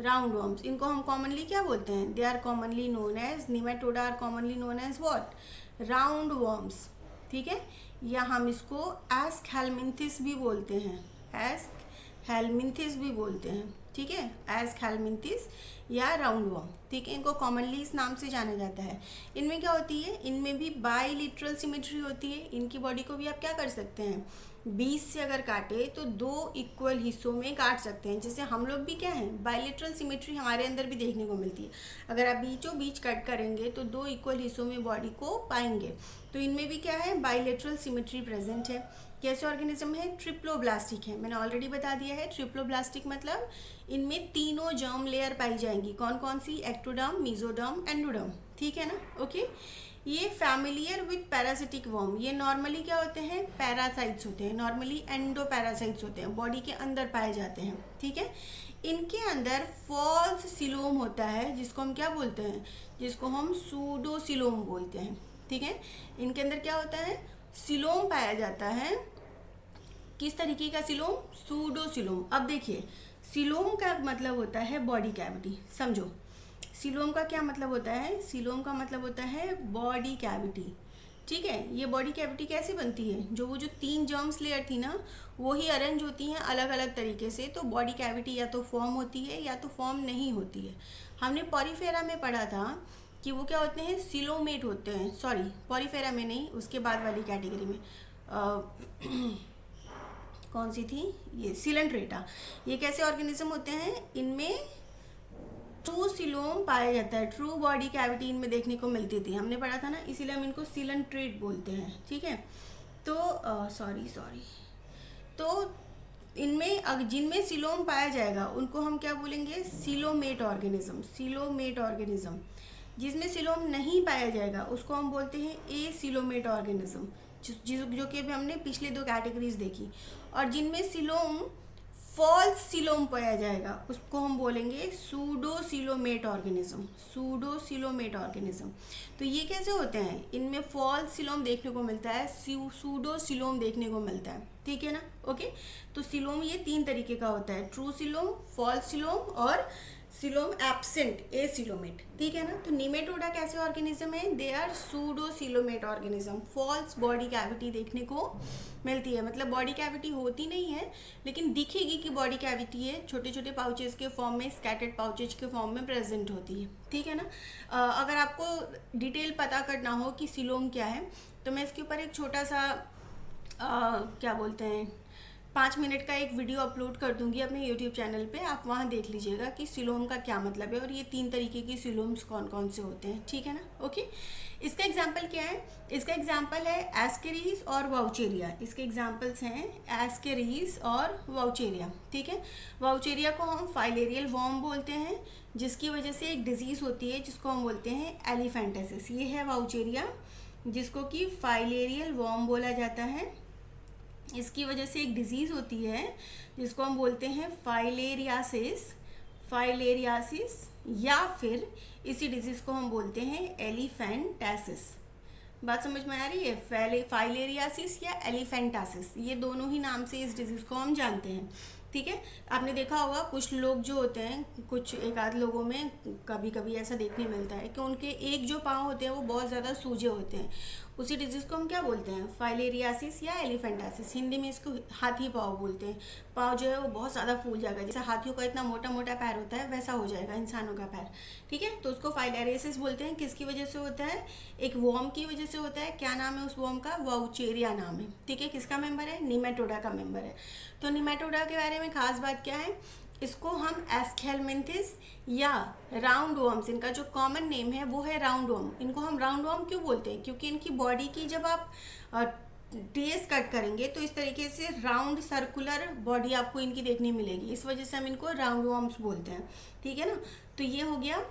round worms. इनको हम कॉमनली क्या बोलते हैं, they are commonly known as, Nematoda are commonly known as what, round worms. ठीक है, या हम इसको एस्कीहेल्मिन्थिस भी बोलते हैं, एस्कीहेल्मिन्थिस भी बोलते हैं। ठीक है, एस्कीहेल्मिन्थिस या राउंड वर्म। ठीक है, इनको कॉमनली इस नाम से जाना जाता है। इनमें क्या होती है, इनमें भी बायलेटरल सिमेट्री होती है। इनकी बॉडी को भी आप क्या कर सकते हैं, 20 से अगर काटे तो 2 इक्वल हिस्सों में काट सकते हैं। जैसे हम लोग भी क्या है, बायलेटरल सिमेट्री हमारे अंदर भी देखने को मिलती है। अगर आप बीचों बीच कट करेंगे तो 2 इक्वल हिस्सों में बॉडी को पाएंगे। तो इनमें भी क्या है, बायलेटरल सिमेट्री प्रेजेंट है। कैसे ऑर्गेनिज्म है, ट्रिप्लोब्लास्टिक है, मैंने ऑलरेडी बता दिया है। ट्रिप्लोब्लास्टिक मतलब इनमें तीनों जर्म लेयर पाई जाएंगी। कौन कौन सी, एक्टोडर्म, मेसोडर्म, एंडोडर्म। ठीक है ना, ओके। ये फैमिलियर विद पैरासिटिक वर्म, ये नॉर्मली क्या होते हैं, पैरासाइट्स होते हैं, नॉर्मली एंडो पैरासाइट्स होते हैं, बॉडी के अंदर पाए जाते हैं। ठीक है, इनके अंदर फॉल्स सिलोम होता है, जिसको हम क्या बोलते हैं, जिसको हम सूडोसिलोम बोलते हैं। ठीक है, इनके अंदर क्या होता है, सिलोम पाया जाता है। किस तरीके का सिलोम, सूडोसिलोम। अब देखिए, सिलोम का मतलब होता है बॉडी कैविटी, समझो। सिलोम का क्या मतलब होता है, सिलोम का मतलब होता है बॉडी कैविटी। ठीक है, ये बॉडी कैविटी कैसे बनती है, जो वो जो 3 जर्म्स लेयर थी ना, वो ही अरेंज होती हैं अलग अलग तरीके से। तो बॉडी कैविटी या तो फॉर्म होती है या तो फॉर्म नहीं होती है। हमने पॉरीफेरा में पढ़ा था कि वो क्या होते हैं, सिलोमेट होते हैं। सॉरी, पॉरीफेरा में नहीं, उसके बाद वाली कैटेगरी में कौन सी थी, ये सिलेंट्रेटा। ये कैसे ऑर्गेनिज्म होते हैं, इनमें ट्रू सिलोम पाया जाता है, ट्रू बॉडी कैविटी इनमें देखने को मिलती थी, हमने पढ़ा था ना, इसीलिए हम इनको सिलेंट्रेट बोलते हैं। ठीक है, तो सॉरी तो इनमें जिनमें सिलोम पाया जाएगा उनको हम क्या बोलेंगे, सिलोमेट ऑर्गेनिज्म। Coelomate organism. जिसमें सिलोम नहीं पाया जाएगा उसको हम बोलते हैं एसिलोमेट ऑर्गेनिज्म, जो कि अभी हमने पिछले 2 कैटेगरीज देखी। और जिनमें सिलोम फॉल्स सिलोम पाया जाएगा उसको हम बोलेंगे सूडोसिलोमेट ऑर्गेनिज्म। Pseudocoelomate organism. तो ये कैसे होते हैं, इनमें फॉल्स सिलोम देखने को मिलता है, सूडोसिलोम देखने को मिलता है। ठीक है ना, ओके। तो सिलोम ये 3 तरीके का होता है, ट्रू सिलोम, फॉल्स सिलोम और सिलोम एब्सेंट, एसिलोमेट। ठीक है ना, तो निमेटोडा कैसे ऑर्गेनिज्म है, they are pseudocoelomate organism. False body cavity देखने को मिलती है, मतलब बॉडी कैविटी होती नहीं है लेकिन दिखेगी कि बॉडी कैविटी है, छोटे छोटे पाउचेस के फॉर्म में, स्कैटर्ड पाउचेज के फॉर्म में प्रेजेंट होती है। ठीक है ना, अगर आपको डिटेल पता करना हो कि सिलोम क्या है तो मैं इसके ऊपर एक छोटा सा क्या बोलते हैं 5 मिनट का एक वीडियो अपलोड कर दूंगी अपने यूट्यूब चैनल पे, आप वहाँ देख लीजिएगा कि सिलोम का क्या मतलब है और ये 3 तरीके की सिलोम्स कौन कौन से होते हैं। ठीक है ना, ओके। इसका एग्जाम्पल क्या है, इसका एग्जाम्पल है एस्केरीज और वाउचेरिया। इसके एग्जाम्पल्स हैं एस्केरीज और वाउचेरिया। ठीक है, वाउचेरिया को हम फाइलेरियल वर्म बोलते हैं, जिसकी वजह से एक डिजीज़ होती है जिसको हम बोलते हैं एलिफेंटासिस। ये है वाउचेरिया, जिसको कि फाइलेरियल वर्म बोला जाता है। इसकी वजह से एक डिजीज़ होती है जिसको हम बोलते हैं फाइलेरियासिस, फाइलेरियासिस, या फिर इसी डिजीज़ को हम बोलते हैं एलिफेंटासिस। बात समझ में आ रही है, फाइलेरियासिस या एलिफेंटासिस, ये दोनों ही नाम से इस डिजीज़ को हम जानते हैं। ठीक है, आपने देखा होगा कुछ लोग जो होते हैं, कुछ एक आध लोगों में कभी कभी ऐसा देखने मिलता है कि उनके एक जो पाँव होते हैं वो बहुत ज़्यादा सूजे होते हैं। उसी डिजीज़ को हम क्या बोलते हैं, फाइलेरियासिस या एलिफेंटासिस। हिंदी में इसको हाथी पाँव बोलते हैं। पाँव जो है वो बहुत ज़्यादा फूल जाएगा, जैसे हाथियों का इतना मोटा मोटा पैर होता है वैसा हो जाएगा इंसानों का पैर, ठीक है। तो उसको फाइलेरियासिस बोलते हैं। किसकी वजह से होता है, एक वॉर्म की वजह से होता है। क्या नाम है उस वॉर्म का, वाउचेरिया नाम है, ठीक है। किसका मेंबर है, निमेटोडा का मेंबर है। तो निमेटोडा के बारे में खास बात क्या है, इसको हम एस्केलमेंथिस या राउंड वर्म्स, इनका जो कॉमन नेम है वो है राउंड वर्म। इनको हम राउंड वर्म क्यों बोलते हैं, क्योंकि इनकी बॉडी की जब आप ट्रेस कट करेंगे तो इस तरीके से राउंड सर्कुलर बॉडी आपको इनकी देखने मिलेगी, इस वजह से हम इनको राउंड वर्म्स बोलते हैं, ठीक है ना। तो ये हो गया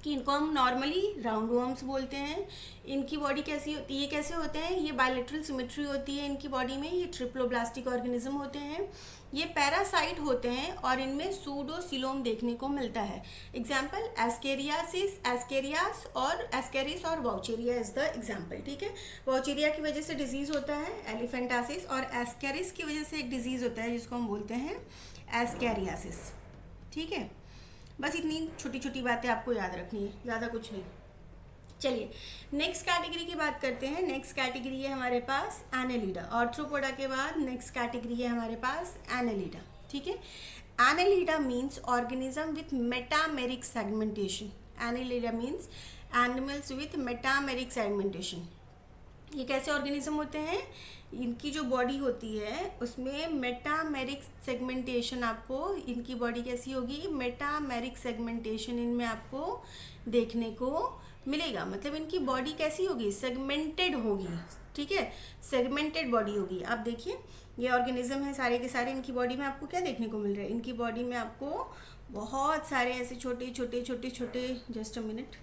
कि इनको हम नॉर्मली राउंड वर्म्स बोलते हैं। इनकी बॉडी कैसी होती है, ये कैसे होते हैं, ये बायलेटरल सिमेट्री होती है इनकी बॉडी में। ये ट्रिप्लोब्लास्टिक ऑर्गेनिज्म होते हैं, ये पैरासाइट होते हैं और इनमें सूडोसिलोम देखने को मिलता है। एग्जाम्पल एस्केरियासिस, एस्केरियास और एस्केरिस और वाउचेरिया इज द एग्जाम्पल, ठीक है। वाउचेरिया की वजह से डिजीज होता है एलिफेंटासिस, और एस्केरिस की वजह से एक डिजीज होता है जिसको हम बोलते हैं एस्केरियासिस, ठीक है। बस इतनी छोटी छोटी बातें आपको याद रखनी है, ज़्यादा कुछ नहीं। चलिए नेक्स्ट कैटेगरी की बात करते हैं। नेक्स्ट कैटेगरी है हमारे पास एनालिडा। आर्थ्रोपोडा के बाद नेक्स्ट कैटेगरी है हमारे पास एनालिडा, ठीक है। Annelida means organism with metameric segmentation. Annelida means animals with metameric segmentation. ये कैसे ऑर्गेनिज्म होते हैं, इनकी जो बॉडी होती है उसमें मेटामेरिक सेगमेंटेशन, आपको इनकी बॉडी कैसी होगी, मेटामेरिक सेगमेंटेशन इनमें आपको देखने को मिलेगा। मतलब इनकी बॉडी कैसी होगी, सेगमेंटेड होगी, ठीक है, सेगमेंटेड बॉडी होगी। आप देखिए ये ऑर्गेनिज्म है सारे के सारे, इनकी बॉडी में आपको क्या देखने को मिल रहा है, इनकी बॉडी में आपको बहुत सारे ऐसे छोटे छोटे छोटे छोटे, जस्ट अ मिनट,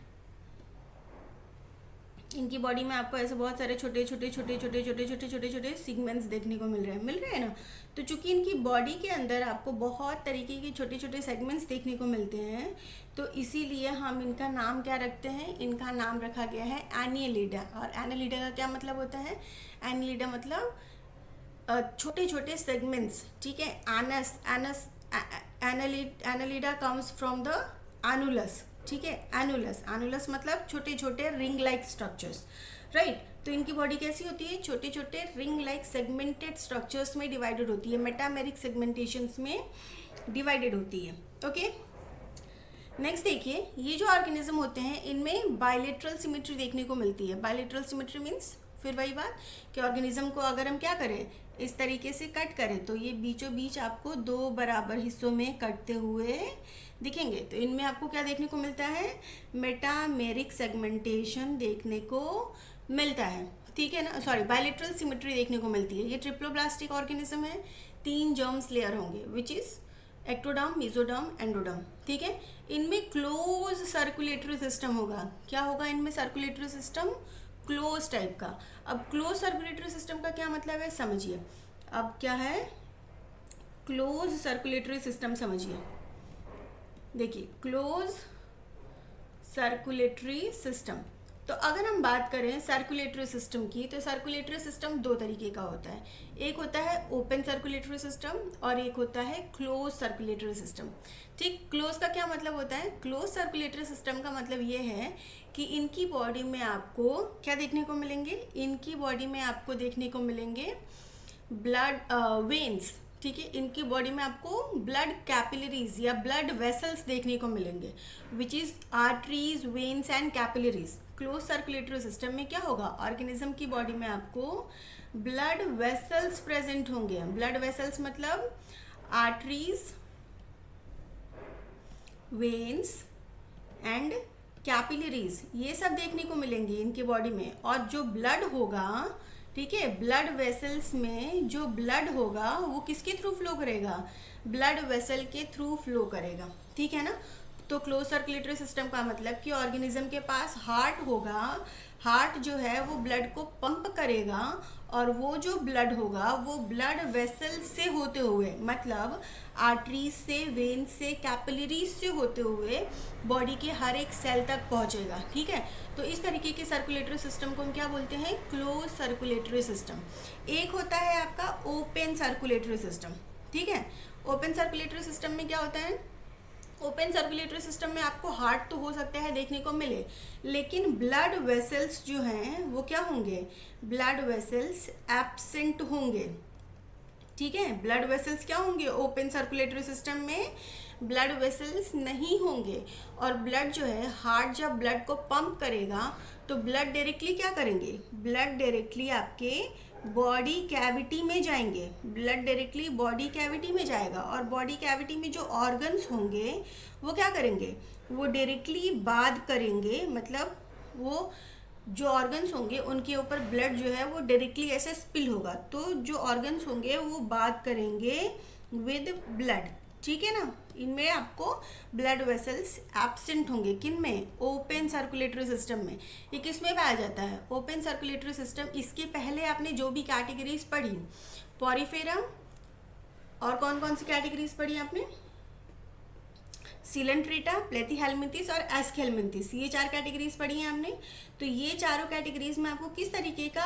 इनकी बॉडी में आपको ऐसे बहुत सारे छोटे छोटे छोटे छोटे छोटे छोटे छोटे छोटे सिगमेंट्स देखने को मिल रहे हैं ना। तो चूंकि इनकी बॉडी के अंदर आपको बहुत तरीके के छोटे छोटे सेगमेंट्स देखने को मिलते हैं, तो इसीलिए हम इनका नाम क्या रखते हैं, इनका नाम रखा गया है एनालिडा। और एनालिडा का क्या मतलब होता है, एनालिडा मतलब छोटे छोटे सेगमेंट्स, ठीक है। Annelida comes from the annulus, ठीक है। एनुलस, एनुलस मतलब छोटे छोटे रिंग लाइक स्ट्रक्चर्स, राइट। तो इनकी बॉडी कैसी होती है, छोटे छोटे रिंग लाइक सेगमेंटेड स्ट्रक्चर्स में डिवाइडेड होती है, मेटामेरिक सेगमेंटेशंस में डिवाइडेड होती है, ओके। नेक्स्ट देखिए, ये जो ऑर्गेनिज्म होते हैं इनमें बायलेटरल सिमेट्री देखने को मिलती है। बायलेटरल सिमेट्री मीन्स फिर वही बात कि ऑर्गेनिज्म को अगर हम क्या करें, इस तरीके से कट करें तो ये बीचों बीच आपको दो बराबर हिस्सों में कटते हुए दिखेंगे। तो इनमें आपको क्या देखने को मिलता है, मेटामेरिक सेगमेंटेशन देखने को मिलता है, ठीक है ना। सॉरी, बायलेटरल सिमेट्री देखने को मिलती है। ये ट्रिप्लोब्लास्टिक ऑर्गेनिज्म है, 3 जर्म्स लेयर होंगे which is ectoderm, mesoderm, endoderm, ठीक है। इनमें क्लोज सर्कुलेटरी सिस्टम होगा। क्या होगा इनमें, सर्कुलेटरी सिस्टम क्लोज टाइप का। अब क्लोज सर्कुलेटरी सिस्टम का क्या मतलब है समझिए। अब क्या है क्लोज सर्कुलेटरी सिस्टम, समझिए। देखिए क्लोज सर्कुलेटरी सिस्टम, तो अगर हम बात करें सर्कुलेटरी सिस्टम की, तो सर्कुलेटरी सिस्टम 2 तरीके का होता है। एक होता है ओपन सर्कुलेटरी सिस्टम और एक होता है क्लोज सर्कुलेटरी सिस्टम, ठीक। क्लोज का क्या मतलब होता है, क्लोज सर्कुलेटरी सिस्टम का मतलब ये है कि इनकी बॉडी में आपको क्या देखने को मिलेंगे, इनकी बॉडी में आपको देखने को मिलेंगे ब्लड वेन्स, ठीक है। इनकी बॉडी में आपको ब्लड कैपिलरीज या ब्लड वेसल्स देखने को मिलेंगे which is arteries, veins and capillaries. Close circulatory system में क्या होगा, ऑर्गेनिज्म की बॉडी में आपको ब्लड वेसल्स प्रेजेंट होंगे। ब्लड वेसल्स मतलब आर्टरीज, वेन्स एंड कैपिलरीज, ये सब देखने को मिलेंगे इनकी बॉडी में। और जो ब्लड होगा, ठीक है, ब्लड वेसल्स में जो ब्लड होगा वो किसके थ्रू फ्लो करेगा, ब्लड वेसल के थ्रू फ्लो करेगा, ठीक है ना। तो क्लोज सर्कुलेटरी सिस्टम का मतलब कि ऑर्गेनिज्म के पास हार्ट होगा, हार्ट जो है वो ब्लड को पंप करेगा और वो जो ब्लड होगा वो ब्लड वेसल से होते हुए, मतलब आर्टरीज से, वेन से, कैपिलरीज से होते हुए बॉडी के हर एक सेल तक पहुंचेगा, ठीक है। तो इस तरीके के सर्कुलेटरी सिस्टम को हम क्या बोलते हैं, क्लोज सर्कुलेटरी सिस्टम। एक होता है आपका ओपन सर्कुलेटरी सिस्टम, ठीक है। ओपन सर्कुलेटरी सिस्टम में क्या होता है, ओपन सर्कुलेटरी सिस्टम में आपको हार्ट तो हो सकता है देखने को मिले, लेकिन ब्लड वेसल्स जो हैं वो क्या होंगे, ब्लड वेसल्स एब्सेंट होंगे। ठीक है, ब्लड वेसल्स क्या होंगे, ओपन सर्कुलेटरी सिस्टम में ब्लड वेसल्स नहीं होंगे। और ब्लड जो है, हार्ट जब ब्लड को पंप करेगा तो ब्लड डायरेक्टली क्या करेंगे, ब्लड डायरेक्टली आपके बॉडी कैविटी में जाएंगे, ब्लड डायरेक्टली बॉडी कैविटी में जाएगा। और बॉडी कैविटी में जो ऑर्गन्स होंगे वो क्या करेंगे, वो डायरेक्टली बात करेंगे, मतलब वो जो ऑर्गन्स होंगे उनके ऊपर ब्लड जो है वो डायरेक्टली ऐसे स्पिल होगा, तो जो ऑर्गन्स होंगे वो बात करेंगे विद ब्लड। ठीक है ना, इनमें आपको ब्लड वेसल्स एब्सेंट होंगे, किन में, ओपन सर्कुलेटरी सिस्टम में। ये किस में पाया जाता है, ओपन सर्कुलेटरी सिस्टम। इसके पहले आपने जो भी कैटेगरीज पढ़ी, पॉरीफेरा और कौन कौन सी कैटेगरीज पढ़ी आपने, सिलेंट्रेटा, प्लेथीहेल्मिंथिस और एस्केल्मिंथिस, ये 4 कैटेगरीज पढ़ी हैं हमने। तो ये चारों कैटेगरीज में आपको किस तरीके का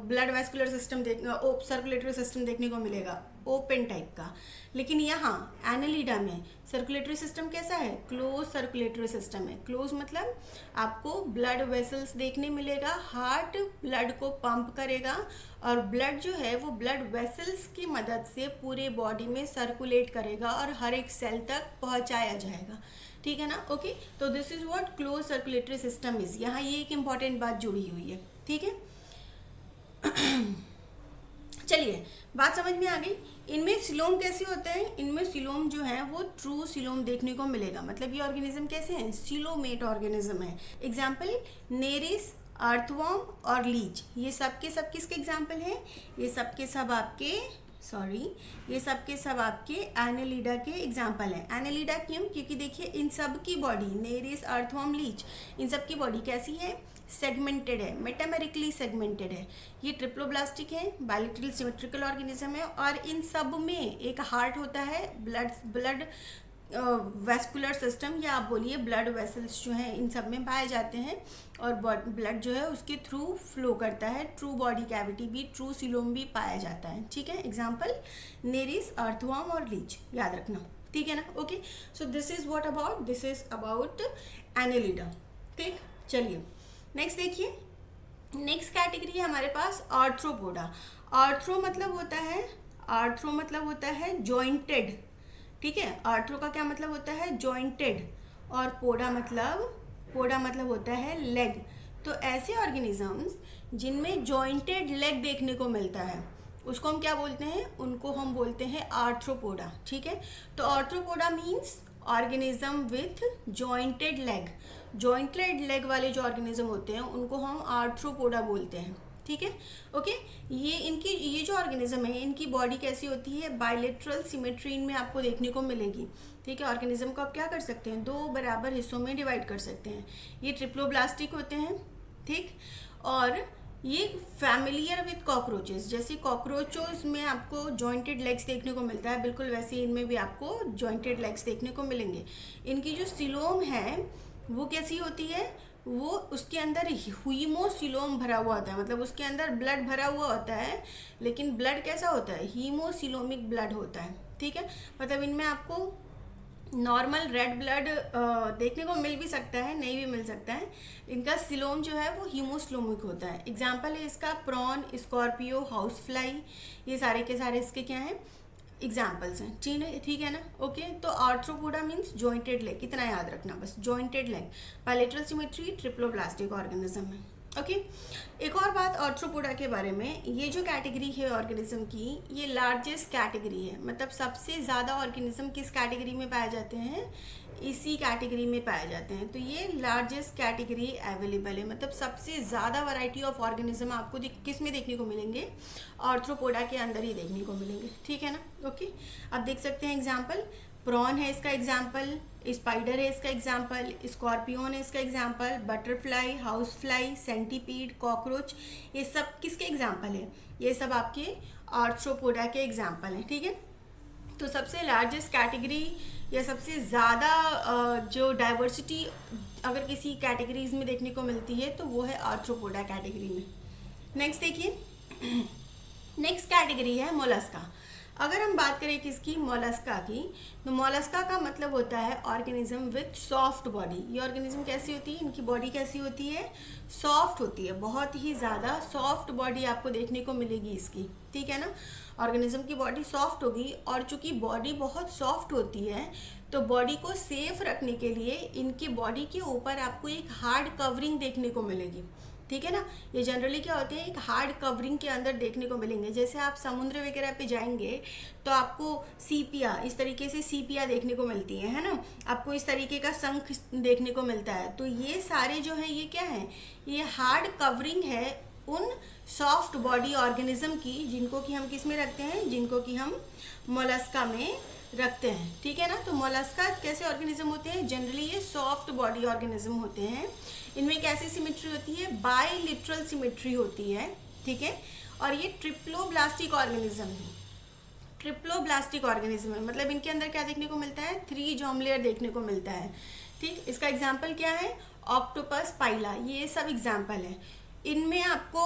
blood vascular system circulatory system देखने को मिलेगा, ओपन टाइप का। लेकिन यहाँ एनालिडा में सर्कुलेटरी सिस्टम कैसा है, क्लोज सर्कुलेटरी सिस्टम है। क्लोज मतलब आपको ब्लड वेसल्स देखने मिलेगा, हार्ट ब्लड को पंप करेगा और ब्लड जो है वो ब्लड वेसल्स की मदद से पूरे बॉडी में सर्कुलेट करेगा और हर एक सेल तक पहुँचाया जाएगा। ठीक है ना, ओके। तो this is what close circulatory system is. यहाँ ये एक इम्पॉर्टेंट बात जुड़ी हुई है। ठीक है, चलिए बात समझ में आ गई। इनमें सिलोम कैसे होते हैं, इनमें सिलोम जो है वो ट्रू सिलोम देखने को मिलेगा। मतलब ये ऑर्गेनिज्म कैसे हैं, सिलोमेट ऑर्गेनिज्म है। एग्जाम्पल नेरिस, अर्थवर्म और लीच, ये सब के सब किसके एग्जाम्पल हैं, ये सब के सब आपके ये सब के सब आपके एनालिडा के एग्जाम्पल हैं। एनालिडा क्यों, क्योंकि देखिए इन सब की बॉडी, नेरिस, अर्थवर्म, लीच, इन सब की बॉडी कैसी है, सेगमेंटेड है, मेटामेरिकली सेगमेंटेड है। ये ट्रिप्लोब्लास्टिक है, बायलैटरल सिमेट्रिकल ऑर्गेनिज्म है। और इन सब में एक हार्ट होता है, ब्लड वेस्कुलर सिस्टम, या आप बोलिए ब्लड वेसल्स जो हैं इन सब में पाए जाते हैं। और ब्लड जो है उसके थ्रू फ्लो करता है। ट्रू बॉडी कैविटी भी, ट्रू सिलोम भी पाया जाता है। ठीक है, एग्जाम्पल नेरिस, अर्थवर्म और लीच, याद रखना। ठीक है ना, okay. So this is what about, this is about Annelida. ठीक, चलिए नेक्स्ट देखिए। नेक्स्ट कैटेगरी है हमारे पास आर्थ्रोपोडा। आर्थ्रो मतलब होता है जॉइंटेड। ठीक है, आर्थ्रो का क्या मतलब होता है, जॉइंटेड। और पोडा मतलब होता है लेग। तो ऐसे ऑर्गेनिजम्स जिनमें जॉइंटेड लेग देखने को मिलता है उसको हम क्या बोलते हैं, उनको हम बोलते हैं आर्थ्रोपोडा। ठीक है, तो arthropoda means organism with jointed leg. Jointed leg वाले जो ऑर्गेनिज्म होते हैं उनको हम आर्थ्रोपोडा बोलते हैं। ठीक है, ओके। ये जो ऑर्गेनिज्म है इनकी बॉडी कैसी होती है, बायलैटरल सिमेट्री इनमें आपको देखने को मिलेगी। ठीक है, ऑर्गेनिज्म को आप क्या कर सकते हैं, 2 बराबर हिस्सों में डिवाइड कर सकते हैं। ये ट्रिप्लोब्लास्टिक होते हैं। ठीक, और ये फैमिलियर विथ कॉकरोचेस। जैसे कॉकरोचोस में आपको जॉइंटेड लेग्स देखने को मिलता है, बिल्कुल वैसे इनमें भी आपको जॉइंटेड लेग्स देखने को मिलेंगे। इनकी जो सिलोम है वो कैसी होती है, वो उसके अंदर हीमोसिलोम भरा हुआ होता है, मतलब उसके अंदर ब्लड भरा हुआ होता है, लेकिन ब्लड कैसा होता है, हीमोसिलोमिक ब्लड होता है। ठीक है, मतलब इनमें आपको नॉर्मल रेड ब्लड देखने को मिल भी सकता है, नहीं भी मिल सकता है। इनका सिलोम जो है वो हीमोसिलोमिक होता है। एग्जाम्पल है इसका प्रॉन, स्कॉर्पियो, हाउस फ्लाई, ये सारे के सारे इसके क्या हैं, एग्जाम्पल्स हैं। ठीक है ना, ओके। तो आर्थ्रोपोडा मीन्स जॉइंटेड लेग, इतना याद रखना बस, jointed leg, bilateral symmetry, triploblastic organism है। ओके, एक और बात आर्थ्रोपोडा के बारे में, ये जो कैटेगरी है ऑर्गेनिज्म की, ये लार्जेस्ट कैटेगरी है। मतलब सबसे ज़्यादा ऑर्गेनिज्म किस कैटेगरी में पाए जाते हैं, इसी कैटेगरी में पाए जाते हैं। तो ये लार्जेस्ट कैटेगरी अवेलेबल है, मतलब सबसे ज़्यादा वैरायटी ऑफ ऑर्गेनिज्म आपको किस में देखने को मिलेंगे, आर्थ्रोपोडा के अंदर ही देखने को मिलेंगे। ठीक है ना, ओके। अब देख सकते हैं एग्जाम्पल, प्रॉन है इसका एग्जाम्पल, स्पाइडर है इसका एग्जाम्पल, स्कॉर्पियन है इसका example, butterfly, house fly, centipede, cockroach, ये सब किसके एग्जाम्पल है, ये सब आपके आर्थ्रोपोडा के एग्जाम्पल हैं। ठीक है, तो सबसे लार्जेस्ट कैटेगरी या सबसे ज़्यादा जो डाइवर्सिटी अगर किसी कैटेगरीज में देखने को मिलती है तो वो है आर्थ्रोपोडा कैटेगरी में। नेक्स्ट देखिए, नेक्स्ट कैटेगरी है मोलस्का। अगर हम बात करें किसकी, मोलस्का की, तो मोलस्का का मतलब होता है ऑर्गेनिज्म विथ सॉफ्ट बॉडी। ये ऑर्गेनिज्म कैसी होती है, इनकी बॉडी कैसी होती है, सॉफ्ट होती है, बहुत ही ज़्यादा सॉफ्ट बॉडी आपको देखने को मिलेगी इसकी, ठीक है ना। ऑर्गेनिज्म की बॉडी सॉफ्ट होगी, और चूंकि बॉडी बहुत सॉफ्ट होती है तो बॉडी को सेफ रखने के लिए इनकी बॉडी के ऊपर आपको एक हार्ड कवरिंग देखने को मिलेगी, ठीक है ना। ये जनरली क्या होते हैं, एक हार्ड कवरिंग के अंदर देखने को मिलेंगे। जैसे आप समुद्र वगैरह पे जाएंगे तो आपको सीपिया, इस तरीके से सीपिया देखने को मिलती है ना, आपको इस तरीके का शंख देखने को मिलता है। तो ये सारे जो है ये क्या है, ये हार्ड कवरिंग है उन सॉफ्ट बॉडी ऑर्गेनिज्म की, जिनको कि हम किस में रखते हैं, जिनको कि हम मोलस्का में रखते हैं, ठीक है ना। तो मोलस्का कैसे ऑर्गेनिज्म होते हैं, जनरली ये सॉफ्ट बॉडी ऑर्गेनिज्म होते हैं। इनमें कैसी सिमेट्री होती है, बाइलिटरल सिमेट्री होती है, ठीक है। और ये ट्रिप्लोब्लास्टिक ऑर्गेनिज्म है, ट्रिप्लोब्लास्टिक ऑर्गेनिज्म है, मतलब इनके अंदर क्या देखने को मिलता है, 3 जॉर्म लेयर देखने को मिलता है, ठीक। इसका एग्जाम्पल क्या है, ऑक्टोपस, पाइला, ये सब एग्जाम्पल है। इनमें आपको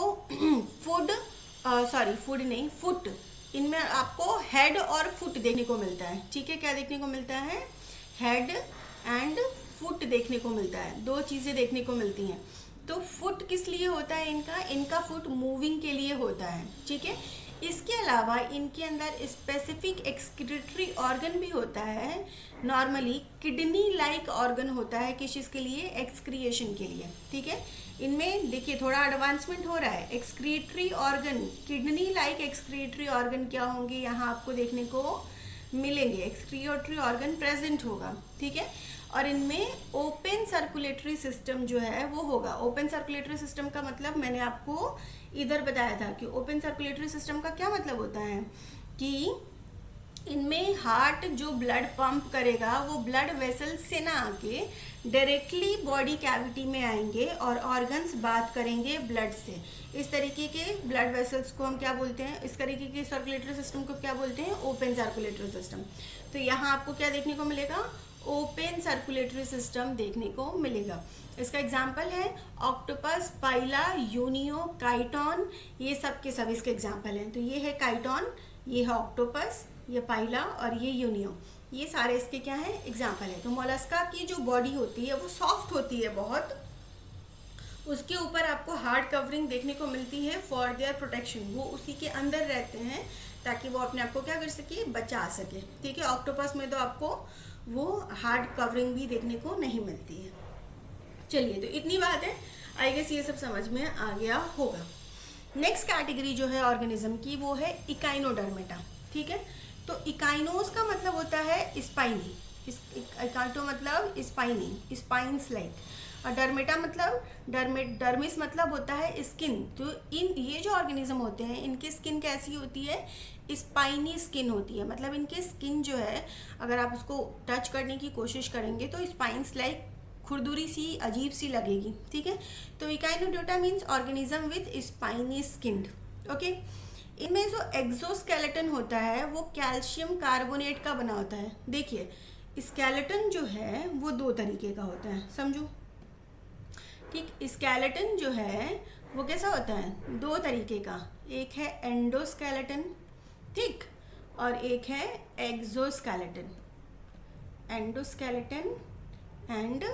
फुट, इनमें आपको हेड और फुट देखने को मिलता है, ठीक है। क्या देखने को मिलता है, हेड एंड फुट देखने को मिलता है, 2 चीज़ें देखने को मिलती हैं। तो फुट किस लिए होता है, इनका फुट मूविंग के लिए होता है, ठीक है। इसके अलावा इनके अंदर स्पेसिफिक एक्सक्रीटरी ऑर्गन भी होता है, नॉर्मली किडनी लाइक ऑर्गन होता है, किस चीज़ के लिए, एक्सक्रिएशन के लिए, ठीक है। इनमें देखिए थोड़ा एडवांसमेंट हो रहा है, excretory organ, kidney like excretory organ क्या होंगे, यहाँ आपको देखने को मिलेंगे, एक्सक्रिएटरी ऑर्गन प्रेजेंट होगा, ठीक है। और इनमें ओपन सर्कुलेटरी सिस्टम जो है वो होगा। ओपन सर्कुलेटरी सिस्टम का मतलब मैंने आपको इधर बताया था कि ओपन सर्कुलेटरी सिस्टम का क्या मतलब होता है कि इनमें हार्ट जो ब्लड पंप करेगा वो ब्लड वेसल से ना आके डायरेक्टली बॉडी कैविटी में आएंगे और ऑर्गन्स बात करेंगे ब्लड से। इस तरीके के ब्लड वेसल्स को हम क्या बोलते हैं, इस तरीके के सर्कुलेटरी सिस्टम को क्या बोलते हैं, ओपन सर्कुलेटरी सिस्टम। तो यहाँ आपको क्या देखने को मिलेगा, ओपन सर्कुलेटरी सिस्टम देखने को मिलेगा। इसका एग्जाम्पल है ऑक्टोपस, पाइला, यूनियो, काइटॉन, ये सब के सब इसके एग्जाम्पल हैं। तो ये है काइटॉन, ये है ऑक्टोपस, ये पाइला और ये यूनियो, ये सारे इसके क्या हैं, एग्जाम्पल है। तो मोलस्का की जो बॉडी होती है वो सॉफ्ट होती है बहुत, उसके ऊपर आपको हार्ड कवरिंग देखने को मिलती है फॉर देयर प्रोटेक्शन, वो उसी के अंदर रहते हैं ताकि वो अपने आप को क्या कर सके, बचा सके, ठीक है। ऑक्टोपस में तो आपको वो हार्ड कवरिंग भी देखने को नहीं मिलती है। चलिए, तो इतनी बात है, आई गेस ये सब समझ में आ गया होगा। नेक्स्ट कैटेगरी जो है ऑर्गेनिज्म की वो है इकाइनोडर्मेटा, ठीक है। तो इकाइनोस का मतलब होता है स्पाइनी, इकाइटो मतलब स्पाइनी, स्पाइन्स लाइक, और डर्मेटा मतलब डर्मिस मतलब होता है स्किन। तो ये जो ऑर्गेनिज्म होते हैं इनकी स्किन कैसी होती है, स्पाइनी स्किन होती है, मतलब इनके स्किन जो है अगर आप उसको टच करने की कोशिश करेंगे तो स्पाइन्स लाइक खुरदुरी सी, अजीब सी लगेगी, ठीक है। तो echinodermata means organism with spiny skin, okay. इनमें जो एक्सोस्केलेटन होता है वो कैल्शियम कार्बोनेट का बना होता है। देखिए स्केलेटन जो है वो 2 तरीके का होता है, समझो, ठीक। स्केलेटन जो है वो कैसा होता है, 2 तरीके का, एक है एंडोस्केलेटन, ठीक, और एक है exoskeleton, endoskeleton and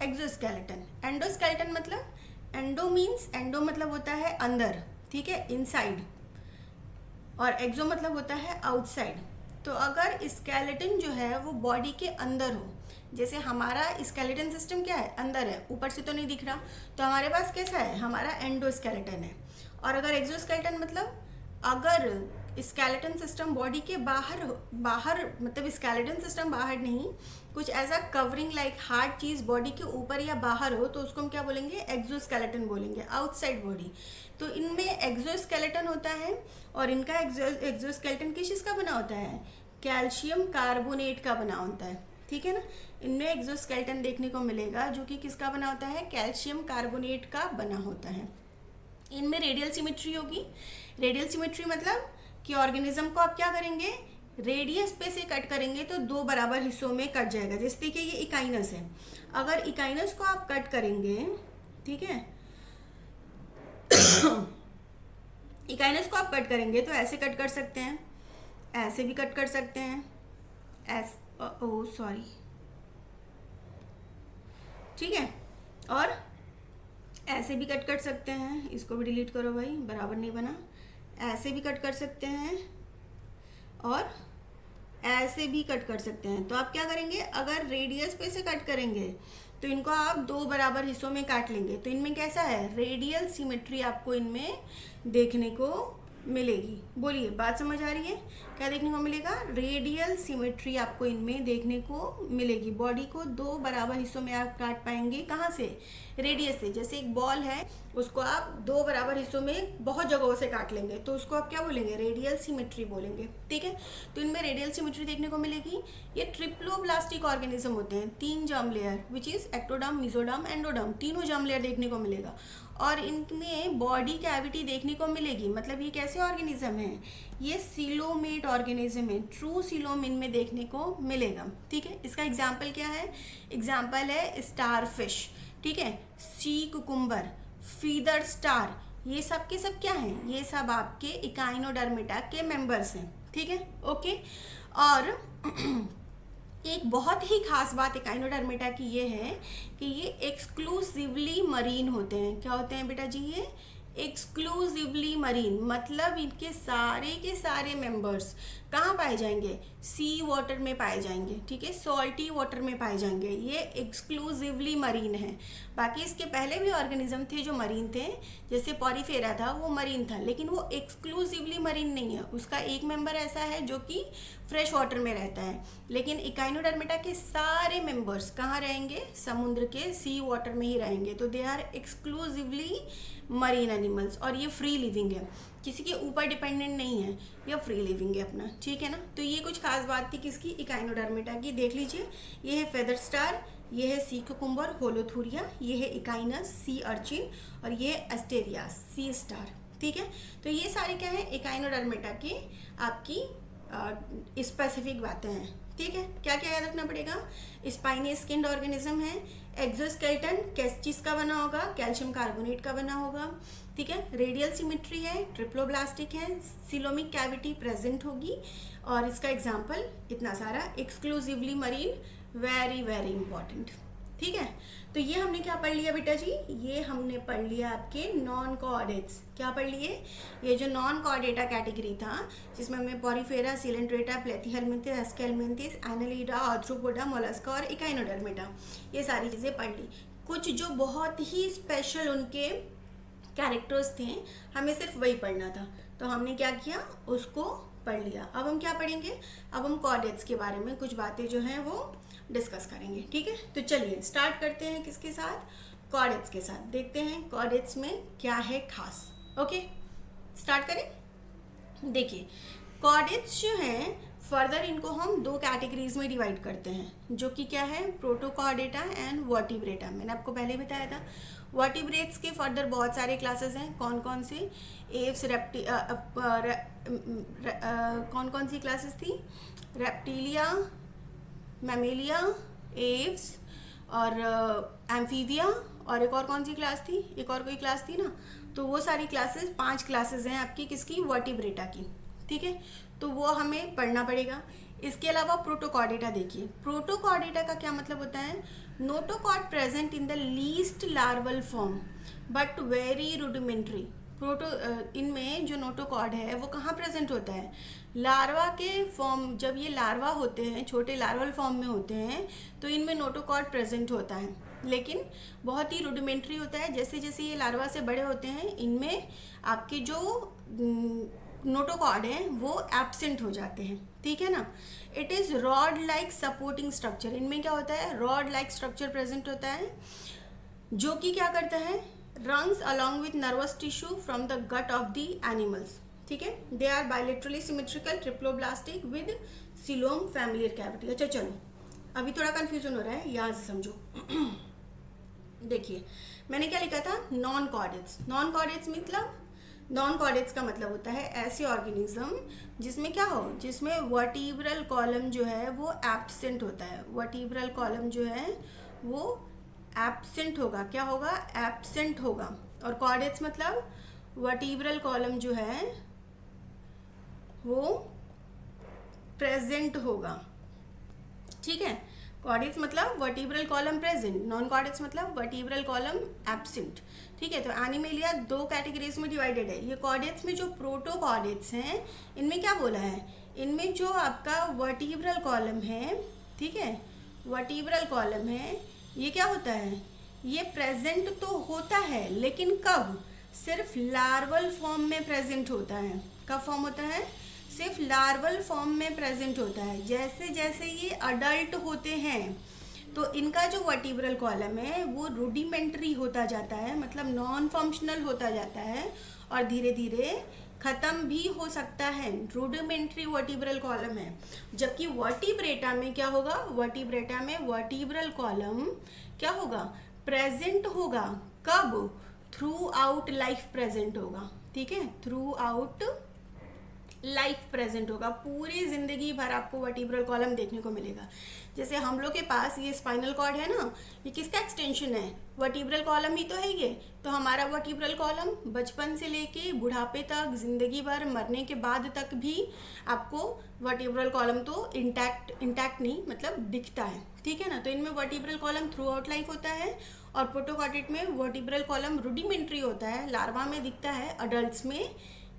exoskeleton. Endoskeleton मतलब, एंडो मतलब होता है अंदर, ठीक है, इनसाइड, और एक्सो मतलब होता है आउटसाइड। तो अगर स्केलेटन जो है वो बॉडी के अंदर हो, जैसे हमारा स्केलेटन सिस्टम क्या है, अंदर है, ऊपर से तो नहीं दिख रहा, तो हमारे पास कैसा है, हमारा एंडोस्केलेटन है। और अगर एक्सोस्केलेटन मतलब अगर स्केलेटन सिस्टम बॉडी के बाहर मतलब स्केलेटन सिस्टम बाहर नहीं, कुछ ऐसा कवरिंग लाइक हार्ड चीज़ बॉडी के ऊपर या बाहर हो, तो उसको हम क्या बोलेंगे, एक्सोस्केलेटन बोलेंगे, आउटसाइड बॉडी। तो इनमें एक्सोस्केलेटन होता है, और इनका एक्सोस्केलेटन किस चीज़ का बना होता है, कैल्शियम कार्बोनेट का बना होता है, ठीक है ना। इनमें एक्सोस्केलेटन देखने को मिलेगा जो कि किसका बना होता है, कैल्शियम कार्बोनेट का बना होता है। इनमें रेडियल सिमेट्री होगी। रेडियल सिमेट्री मतलब कि ऑर्गेनिज्म को आप क्या करेंगे, रेडियस पे से कट करेंगे तो 2 बराबर हिस्सों में कट जाएगा। जैसे कि ये इकाइनस है, अगर इकाइनस को आप कट करेंगे, ठीक है इकाइनस को आप कट करेंगे तो ऐसे कट कर सकते हैं, ऐसे भी कट कर सकते हैं, ओ सॉरी, ठीक है, और ऐसे भी कट कर सकते हैं, इसको भी डिलीट करो भाई, बराबर नहीं बना, ऐसे भी कट कर सकते हैं और ऐसे भी कट कर सकते हैं। तो आप क्या करेंगे, अगर रेडियस पे से कट करेंगे तो इनको आप दो बराबर हिस्सों में काट लेंगे, तो इनमें कैसा है, रेडियल सिमेट्री आपको इनमें देखने को मिलेगी। बोलिए, बात समझ आ रही है? क्या देखने को मिलेगा, रेडियल सिमेट्री आपको इनमें देखने को मिलेगी। बॉडी को दो बराबर हिस्सों में आप काट पाएंगे, कहाँ से, रेडियस से। जैसे एक बॉल है, उसको आप दो बराबर हिस्सों में बहुत जगहों से काट लेंगे, तो उसको आप क्या बोलेंगे, रेडियल सिमेट्री बोलेंगे, ठीक है। तो इनमें रेडियल सिमेट्री देखने को मिलेगी। ये ट्रिप्लोब्लास्टिक ऑर्गेनिज्म होते हैं, 3 germ layer, which is ectoderm, mesoderm, endoderm, तीनों जर्म लेयर देखने को मिलेगा। और इनमें बॉडी कैविटी देखने को मिलेगी। मतलब ये कैसे ऑर्गेनिज्म है, ये सिलोमेट ऑर्गेनिज्म है, ट्रू सिलोम इनमें देखने को मिलेगा, ठीक है। इसका एग्जाम्पल क्या है, एग्जाम्पल है स्टारफिश, ठीक है, सी कुकुम्बर, फीदर स्टार, ये सब के सब क्या हैं, ये सब आपके इकाइनोडर्मिटा के मेंबर्स हैं, ठीक है, ओके। और एक बहुत ही खास बात इकाइनोडर्मिटा की ये है कि ये एक्सक्लूसिवली मरीन होते हैं। क्या होते हैं बेटा जी, ये एक्सक्लूसिवली मरीन, मतलब इनके सारे के सारे मेंबर्स कहाँ पाए जाएंगे, सी वाटर में पाए जाएंगे, ठीक है, सॉल्टी वाटर में पाए जाएंगे। ये एक्सक्लूसिवली मरीन है। बाकी इसके पहले भी ऑर्गेनिज्म थे जो मरीन थे, जैसे पॉरीफेरा था, वो मरीन था, लेकिन वो एक्सक्लूसिवली मरीन नहीं है। उसका एक मेंबर ऐसा है जो कि फ्रेश वाटर में रहता है, लेकिन इकाइनोडर्मिटा के सारे मेंबर्स कहाँ रहेंगे, समुद्र के सी वाटर में ही रहेंगे। तो they are exclusively marine animals, और ये फ्री लिविंग है, किसी के ऊपर डिपेंडेंट नहीं है, या फ्री लिविंग है अपना, ठीक है ना। तो ये कुछ खास बात थी किसकी, इकाइनोडर्मिटा की। देख लीजिए, ये है फेदर स्टार, ये है सी कुकुम्बर, होलोथूरिया, ये है इकाइनस, सी अर्चिन, और ये है एस्टेरिया, सी स्टार, ठीक है। तो ये सारे क्या है, इकाइनोडर्मिटा के आपकी स्पेसिफिक बातें हैं, ठीक है। क्या क्या याद रखना पड़ेगा, स्पाइनी स्किन्ड ऑर्गेनिज्म है, एक्सोस्केलेटन किस चीज़ का बना होगा, कैल्शियम कार्बोनेट का बना होगा, ठीक है। रेडियल सिमेट्री है, ट्रिप्लोब्लास्टिक है, सिलोमिक कैविटी प्रेजेंट होगी, और इसका एग्जाम्पल इतना सारा, exclusively marine, very very important, ठीक है। तो ये हमने क्या पढ़ लिया बेटा जी, ये हमने पढ़ लिया आपके नॉन कोऑर्डेट्स। क्या पढ़ लिए, ये जो नॉन कोऑर्डेटा कैटेगरी था, जिसमें हमने Porifera, Coelenterata, Platyhelminthes, Aschelminthes, Annelida, arthropoda, Mollusca और इकाइनोडर्मिटा, ये सारी चीज़ें पढ़ ली। कुछ जो बहुत ही स्पेशल उनके कैरेक्टर्स थे, हमें सिर्फ वही पढ़ना था, तो हमने क्या किया, उसको पढ़ लिया। अब हम क्या पढ़ेंगे, अब हम कोऑर्डेट्स के बारे में कुछ बातें जो हैं वो डिस्कस करेंगे, ठीक है। तो चलिए स्टार्ट करते हैं किसके साथ, कोऑर्डेट्स के साथ। देखते हैं कोऑर्डेट्स में क्या है खास, ओके, स्टार्ट करें। देखिए, कोऑर्डेट्स जो हैं, फर्दर इनको हम दो कैटेगरीज में डिवाइड करते हैं, जो कि क्या है, प्रोटोकोऑर्डेटा एंड वर्टिब्रेटा। मैंने आपको पहले बताया था। वर्टिब्रेट्स के फर्दर बहुत सारे क्लासेस हैं, कौन कौन से, एव्स, कौन कौन सी क्लासेस थी, रेप्टिलिया, मैमेलिया, एव्स और एम्फीबिया, और एक और कौन सी क्लास थी, एक और कोई क्लास थी ना। तो वो सारी क्लासेस, 5 क्लासेस हैं आपकी किसकी, वर्टिब्रेटा की, ठीक है। तो वो हमें पढ़ना पड़ेगा। इसके अलावा प्रोटोकोऑर्डेटा देखिए, प्रोटोकोऑर्डेटा का क्या मतलब होता है, notochord present in the least larval form but very rudimentary. इनमें जो नोटोकॉर्ड है वो कहाँ प्रेजेंट होता है, लार्वा के फॉर्म, जब ये लार्वा होते हैं, छोटे लार्वल फॉर्म में होते हैं, तो इनमें नोटोकॉर्ड प्रेजेंट होता है, लेकिन बहुत ही रुडिमेंट्री होता है। जैसे जैसे ये लार्वा से बड़े होते हैं, इनमें आपके जो नोटोकॉर्ड हैं वो एब्सेंट हो जाते हैं, ठीक है ना। It is rod like supporting structure, इनमें क्या होता है, रॉड लाइक स्ट्रक्चर प्रेजेंट होता है, जो कि क्या करता है, runs along with nervous tissue from the gut of the animals, ठीक है। They are bilaterally symmetrical, triploblastic with coelom familiar cavity. अच्छा चलो, अभी थोड़ा कन्फ्यूजन हो रहा है, यहाँ से समझो। देखिए, मैंने क्या लिखा था, नॉन कोऑर्डेट्स। नॉन कोऑर्डेट्स मतलब, नॉन कोऑर्डेट्स का मतलब होता है ऐसे ऑर्गेनिज्म जिसमें क्या हो, जिसमें वर्टिब्रल कॉलम जो है वो एब्सेंट होता है। वर्टिब्रल कॉलम जो है वो एब्सेंट होगा, क्या होगा, एब्सेंट होगा। और कोऑर्डेट्स मतलब वर्टिब्रल कॉलम जो है वो प्रेजेंट होगा, ठीक है। कॉर्डेक्स मतलब vertebral column present, non Cordtex मतलब वर्टिब्रल कॉलम एब्सेंट, ठीक है। तो एनिमेलिया दो कैटेगरीज में डिवाइडेड है। ये कॉर्डेक्स में जो प्रोटोकॉर्डेक्स हैं, इनमें क्या बोला है, इनमें जो आपका वर्टिब्रल कॉलम है, ठीक है, वर्टिब्रल कॉलम है, ये क्या होता है, ये प्रेजेंट तो होता है, लेकिन कब, सिर्फ लार्वल फॉर्म में प्रेजेंट होता है। कब फॉर्म होता है, सिर्फ लार्वल फॉर्म में प्रेजेंट होता है। जैसे जैसे ये अडल्ट होते हैं तो इनका जो वर्टिब्रल कॉलम है वो रूडिमेंट्री होता जाता है, मतलब नॉन फंक्शनल होता जाता है और धीरे धीरे ख़त्म भी हो सकता है। रूडिमेंट्री वर्टिब्रल कॉलम है। जबकि वर्टिब्रेटा में क्या होगा, वर्टिब्रेटा में वर्टिब्रल कॉलम क्या होगा, प्रेजेंट होगा। कब, थ्रू आउट लाइफ प्रेजेंट होगा, ठीक है, थ्रू आउट लाइफ प्रेजेंट होगा। पूरी जिंदगी भर आपको वर्टिब्रल कॉलम देखने को मिलेगा। जैसे हम लोग के पास ये स्पाइनल कॉर्ड है ना, ये किसका एक्सटेंशन है, वर्टिब्रल कॉलम ही तो है ये। तो हमारा वर्टिब्रल कॉलम बचपन से लेके बुढ़ापे तक, जिंदगी भर, मरने के बाद तक भी आपको वर्टिब्रल कॉलम तो इंटैक्ट नहीं, मतलब दिखता है, ठीक है ना। तो इनमें vertebral column through out life होता है और प्रोटोकॉर्डेट में वर्टिब्रल कॉलम रूडिमेंट्री होता है, लार्वा में दिखता है, अडल्ट्स में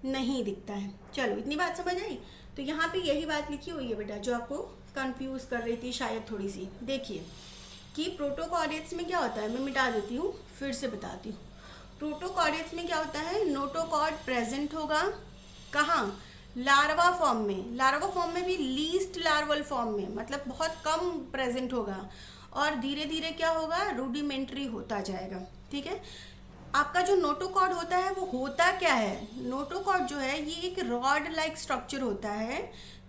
नहीं दिखता है। चलो, इतनी बात समझ आई। तो यहाँ पे यही बात लिखी हुई है बेटा जो आपको कंफ्यूज कर रही थी शायद थोड़ी सी। देखिए कि प्रोटोकॉर्डेट्स में क्या होता है, मैं मिटा देती हूँ, फिर से बताती हूँ। प्रोटोकॉर्डेट्स में क्या होता है, नोटोकॉर्ड प्रेजेंट होगा कहाँ, लार्वा फॉर्म में। लार्वा फॉर्म में भी लीस्ट लार्वल फॉर्म में, मतलब बहुत कम प्रेजेंट होगा और धीरे धीरे क्या होगा, रूडिमेंट्री होता जाएगा, ठीक है। आपका जो नोटोकॉर्ड होता है वो होता क्या है, नोटोकॉर्ड जो है ये एक रॉड लाइक स्ट्रक्चर होता है,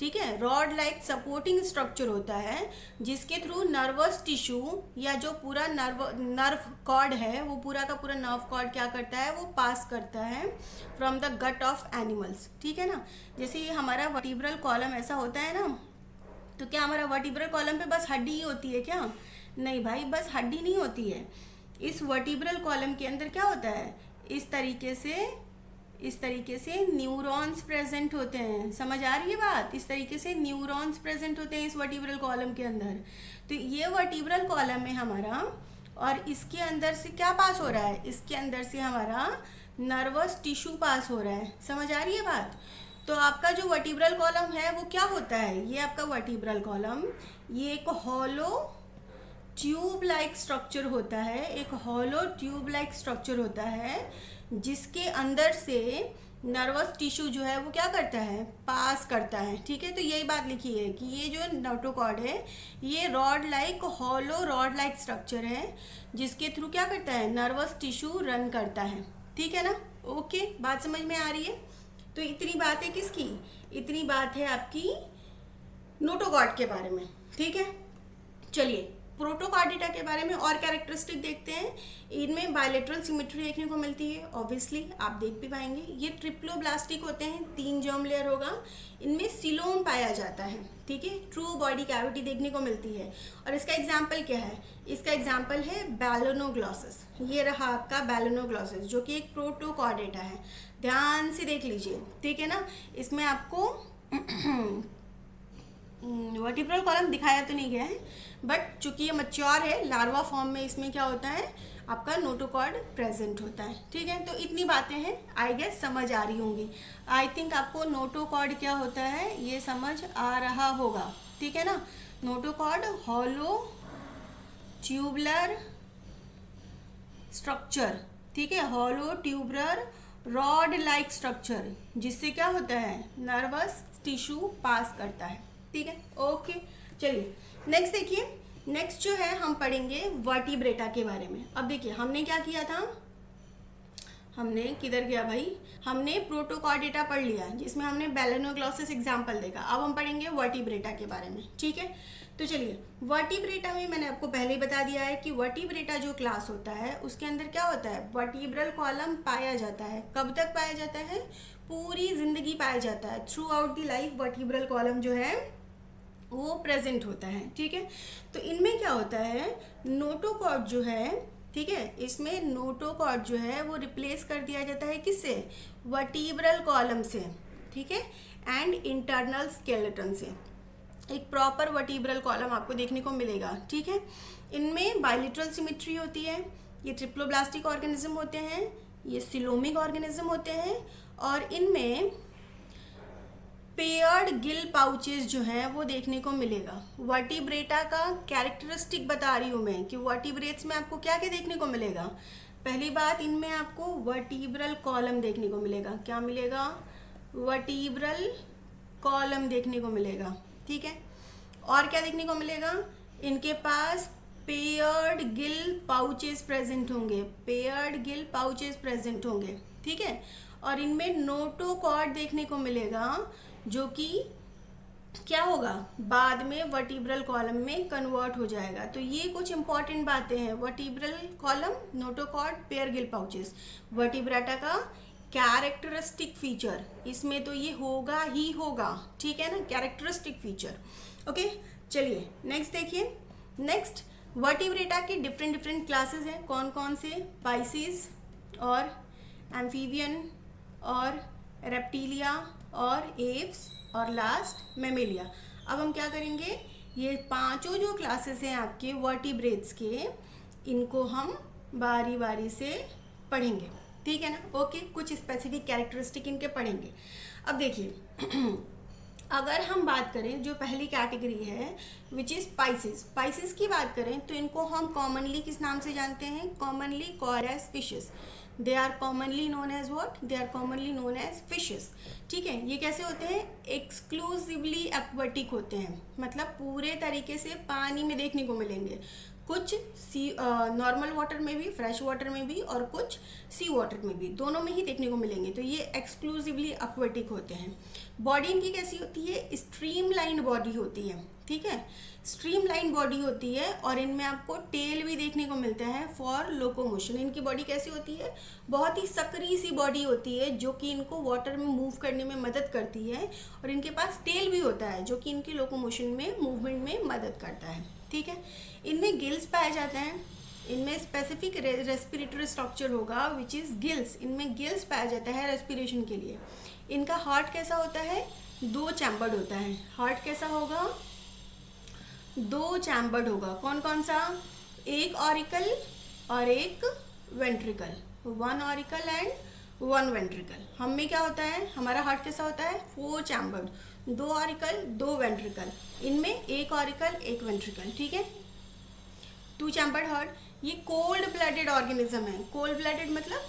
ठीक है, रॉड लाइक सपोर्टिंग स्ट्रक्चर होता है, जिसके थ्रू नर्वस टिश्यू या जो पूरा नर्व कॉर्ड है, वो पूरा का पूरा नर्व कॉर्ड क्या करता है, वो पास करता है from the gut of animals, ठीक है ना। जैसे ये हमारा वर्टिब्रल कॉलम ऐसा होता है ना, तो क्या हमारा वर्टिब्रल कॉलम पे बस हड्डी ही होती है क्या, नहीं भाई, बस हड्डी नहीं होती है। इस वर्टिब्रल कॉलम के अंदर क्या होता है, इस तरीके से न्यूरॉन्स प्रेजेंट होते हैं। समझ आ रही है बात, इस तरीके से न्यूरॉन्स प्रेजेंट होते हैं इस वर्टिब्रल कॉलम के अंदर। तो ये वर्टिब्रल कॉलम है हमारा, और इसके अंदर से क्या पास हो रहा है, इसके अंदर से हमारा नर्वस टिश्यू पास हो रहा है। समझ आ रही है बात। तो आपका जो वर्टिब्रल कॉलम है वो क्या होता है, ये आपका वर्टिब्रल कॉलम ये एक हॉलो ट्यूब लाइक स्ट्रक्चर होता है, एक हॉलो ट्यूब लाइक स्ट्रक्चर होता है, जिसके अंदर से नर्वस टिश्यू जो है वो क्या करता है, पास करता है, ठीक है। तो यही बात लिखी है कि ये जो नोटोकॉर्ड है ये rod like, hollow rod like structure है, जिसके थ्रू क्या करता है, नर्वस टिश्यू रन करता है, ठीक है ना। ओके, बात समझ में आ रही है। तो इतनी बात है किसकी, इतनी बात है आपकी नोटोकॉर्ड के बारे में, ठीक है। चलिए प्रोटोकार्डेटा के बारे में और कैरेक्टरिस्टिक देखते हैं। इनमें बायलेटरल सिमेट्री देखने को मिलती है, ऑब्वियसली आप देख भी पाएंगे। ये ट्रिप्लोब्लास्टिक होते हैं, 3 जर्म लेयर होगा, इनमें सिलोम पाया जाता है, ठीक है। ट्रू बॉडी कैविटी देखने को मिलती है। और इसका एग्जाम्पल क्या है, इसका एग्जाम्पल है बैलोनोग्लॉसस। ये रहा आपका बैलोनोग्लॉसस जो कि एक प्रोटोकार्डेटा है, ध्यान से देख लीजिए, ठीक है ना। इसमें आपको वर्टिब्रल कॉलम दिखाया तो नहीं गया है, बट चूंकि ये मैच्योर है, लार्वा फॉर्म में इसमें क्या होता है, आपका नोटोकॉर्ड प्रेजेंट होता है, ठीक है। तो इतनी बातें हैं, आई गेस समझ आ रही होंगी। आई थिंक आपको नोटोकॉर्ड क्या होता है ये समझ आ रहा होगा, ठीक है ना। नोटोकॉर्ड हॉलो ट्यूबुलर स्ट्रक्चर, ठीक है, hollow tubular rod like structure, जिससे क्या होता है, नर्वस टिश्यू पास करता है, ठीक है। ओके, चलिए नेक्स्ट देखिए। नेक्स्ट जो है हम पढ़ेंगे वर्टिब्रेटा के बारे में। अब देखिए हमने क्या किया था, हमने किधर गया भाई, हमने प्रोटोकॉर्डेटा पढ़ लिया जिसमें हमने बैलोनोग्लॉसस एग्जाम्पल देखा। अब हम पढ़ेंगे वर्टिब्रेटा के बारे में, ठीक है। तो चलिए वर्टिब्रेटा में मैंने आपको पहले ही बता दिया है कि वर्टिब्रेटा जो क्लास होता है उसके अंदर क्या होता है, वर्टिब्रल कॉलम पाया जाता है। कब तक पाया जाता है, पूरी जिंदगी पाया जाता है। Through out the life vertebral column जो है वो प्रेजेंट होता है, ठीक है। तो इनमें क्या होता है, नोटोकॉर्ड जो है ठीक है, इसमें नोटोकॉर्ड जो है वो रिप्लेस कर दिया जाता है किससे, वर्टिब्रल कॉलम से, ठीक है, एंड इंटरनल स्केलेटन से। एक प्रॉपर वर्टिब्रल कॉलम आपको देखने को मिलेगा, ठीक है। इनमें बायलिटरल सिमेट्री होती है, ये ट्रिप्लोब्लास्टिक ऑर्गेनिज्म होते हैं, ये सिलोमिक ऑर्गेनिज्म होते हैं, और इनमें पेयर्ड गिल पाउचेस जो हैं वो देखने को मिलेगा। वर्टिब्रेटा का कैरेक्टरिस्टिक बता रही हूँ मैं कि वर्टिब्रेट्स में आपको क्या क्या देखने को मिलेगा। पहली बात, इनमें आपको वर्टिब्रल कॉलम देखने को मिलेगा। क्या मिलेगा, वर्टिब्रल कॉलम देखने को मिलेगा, ठीक है। और क्या देखने को मिलेगा, इनके पास पेयर्ड गिल पाउचेस प्रेजेंट होंगे, पेयर्ड गिल पाउचेस प्रेजेंट होंगे, ठीक है। और इनमें नोटोकॉर्ड देखने को मिलेगा जो कि क्या होगा, बाद में वर्टिब्रल कॉलम में कन्वर्ट हो जाएगा। तो ये कुछ इंपॉर्टेंट बातें हैं, vertebral column, notochord, pair Gill pouches, vertebrata का कैरेक्टरिस्टिक फीचर, इसमें तो ये होगा ही होगा, ठीक है ना, कैरेक्टरिस्टिक फीचर। ओके, चलिए नेक्स्ट देखिए। नेक्स्ट, वर्टिब्रेटा की डिफरेंट डिफरेंट क्लासेस हैं, कौन कौन से, पाइसिस और एम्फीबियन और रेप्टिलिया और एप्स और लास्ट मेमेलिया। अब हम क्या करेंगे, ये पांचों जो क्लासेस हैं आपके वर्टिब्रेट्स के, इनको हम बारी बारी से पढ़ेंगे, ठीक है ना। ओके, कुछ स्पेसिफिक कैरेक्टरिस्टिक इनके पढ़ेंगे। अब देखिए अगर हम बात करें जो पहली कैटेगरी है विच इज़ पाइसिस, पाइसिस की बात करें तो इनको हम कॉमनली किस नाम से जानते हैं, commonly called as fishes. They are commonly known as what, they are commonly known as fishes, ठीक है। ये कैसे होते हैं, एक्सक्लूसिवली एक्वेटिक होते हैं, मतलब पूरे तरीके से पानी में देखने को मिलेंगे, कुछ सी नॉर्मल वाटर में भी, फ्रेश वाटर में भी, और कुछ सी वाटर में भी, दोनों में ही देखने को मिलेंगे। तो ये एक्सक्लूसिवली एक्वेटिक होते हैं। बॉडी इनकी कैसी होती है, स्ट्रीमलाइन बॉडी होती है, ठीक है, स्ट्रीमलाइन बॉडी होती है। और इनमें आपको टेल भी देखने को मिलता है फॉर लोकोमोशन। इनकी बॉडी कैसी होती है, बहुत ही सकरी सी बॉडी होती है जो कि इनको वाटर में मूव करने में मदद करती है। और इनके पास टेल भी होता है जो कि इनकी लोकोमोशन में, मूवमेंट में मदद करता है, ठीक है। इनमें गिल्स पाए जाते हैं, इनमें स्पेसिफिक रेस्पिरेटरी स्ट्रक्चर होगा विच इज़ गिल्स। इनमें गिल्स पाया जाता है रेस्पिरेशन के लिए। इनका हार्ट कैसा होता है, 2 चैम्बर्ड होता है। हार्ट कैसा होगा, 2 चैम्बर्ड होगा। कौन कौन सा, एक ऑरिकल और एक वेंट्रिकल, 1 ऑरिकल एंड 1 वेंट्रिकल। हम में क्या होता है, हमारा हार्ट कैसा होता है, 4 चैम्बर्ड, 2 ऑरिकल 2 वेंट्रिकल। इनमें एक ऑरिकल एक वेंट्रिकल, ठीक है, 2 चैम्बर्ड हार्ट। ये कोल्ड ब्लडेड ऑर्गेनिज्म है। कोल्ड ब्लडेड मतलब,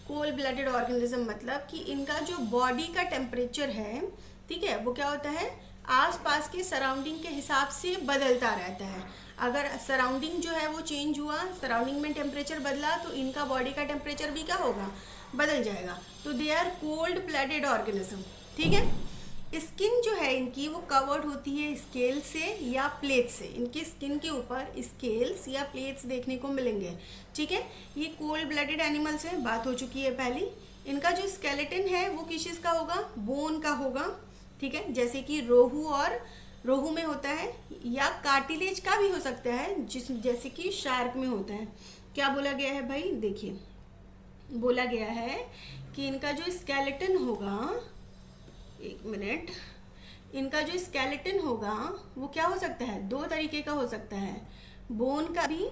कोल्ड ब्लडेड ऑर्गेनिज्म मतलब कि इनका जो बॉडी का टेम्परेचर है, ठीक है, वो क्या होता है, आसपास के सराउंडिंग के हिसाब से बदलता रहता है। अगर सराउंडिंग जो है वो चेंज हुआ, सराउंडिंग में टेम्परेचर बदला, तो इनका बॉडी का टेम्परेचर भी क्या होगा, बदल जाएगा। तो they are cold blooded organism, ठीक है। स्किन जो है इनकी वो कवर्ड होती है स्केल से या प्लेट से। इनकी स्किन के ऊपर स्केल्स या प्लेट्स देखने को मिलेंगे, ठीक है। ये कोल्ड ब्लडेड एनिमल्स हैं, बात हो चुकी है पहली। इनका जो स्केलेटन है वो किस चीज़ का होगा, बोन का होगा, ठीक है, जैसे कि रोहू, और रोहू में होता है, या कार्टिलेज का भी हो सकता है, जैसे कि शार्क में होता है। क्या बोला गया है भाई, देखिए बोला गया है कि इनका जो स्केलेटन होगा, एक मिनट, इनका जो स्केलेटन होगा वो क्या हो सकता है, 2 तरीके का हो सकता है, बोन का भी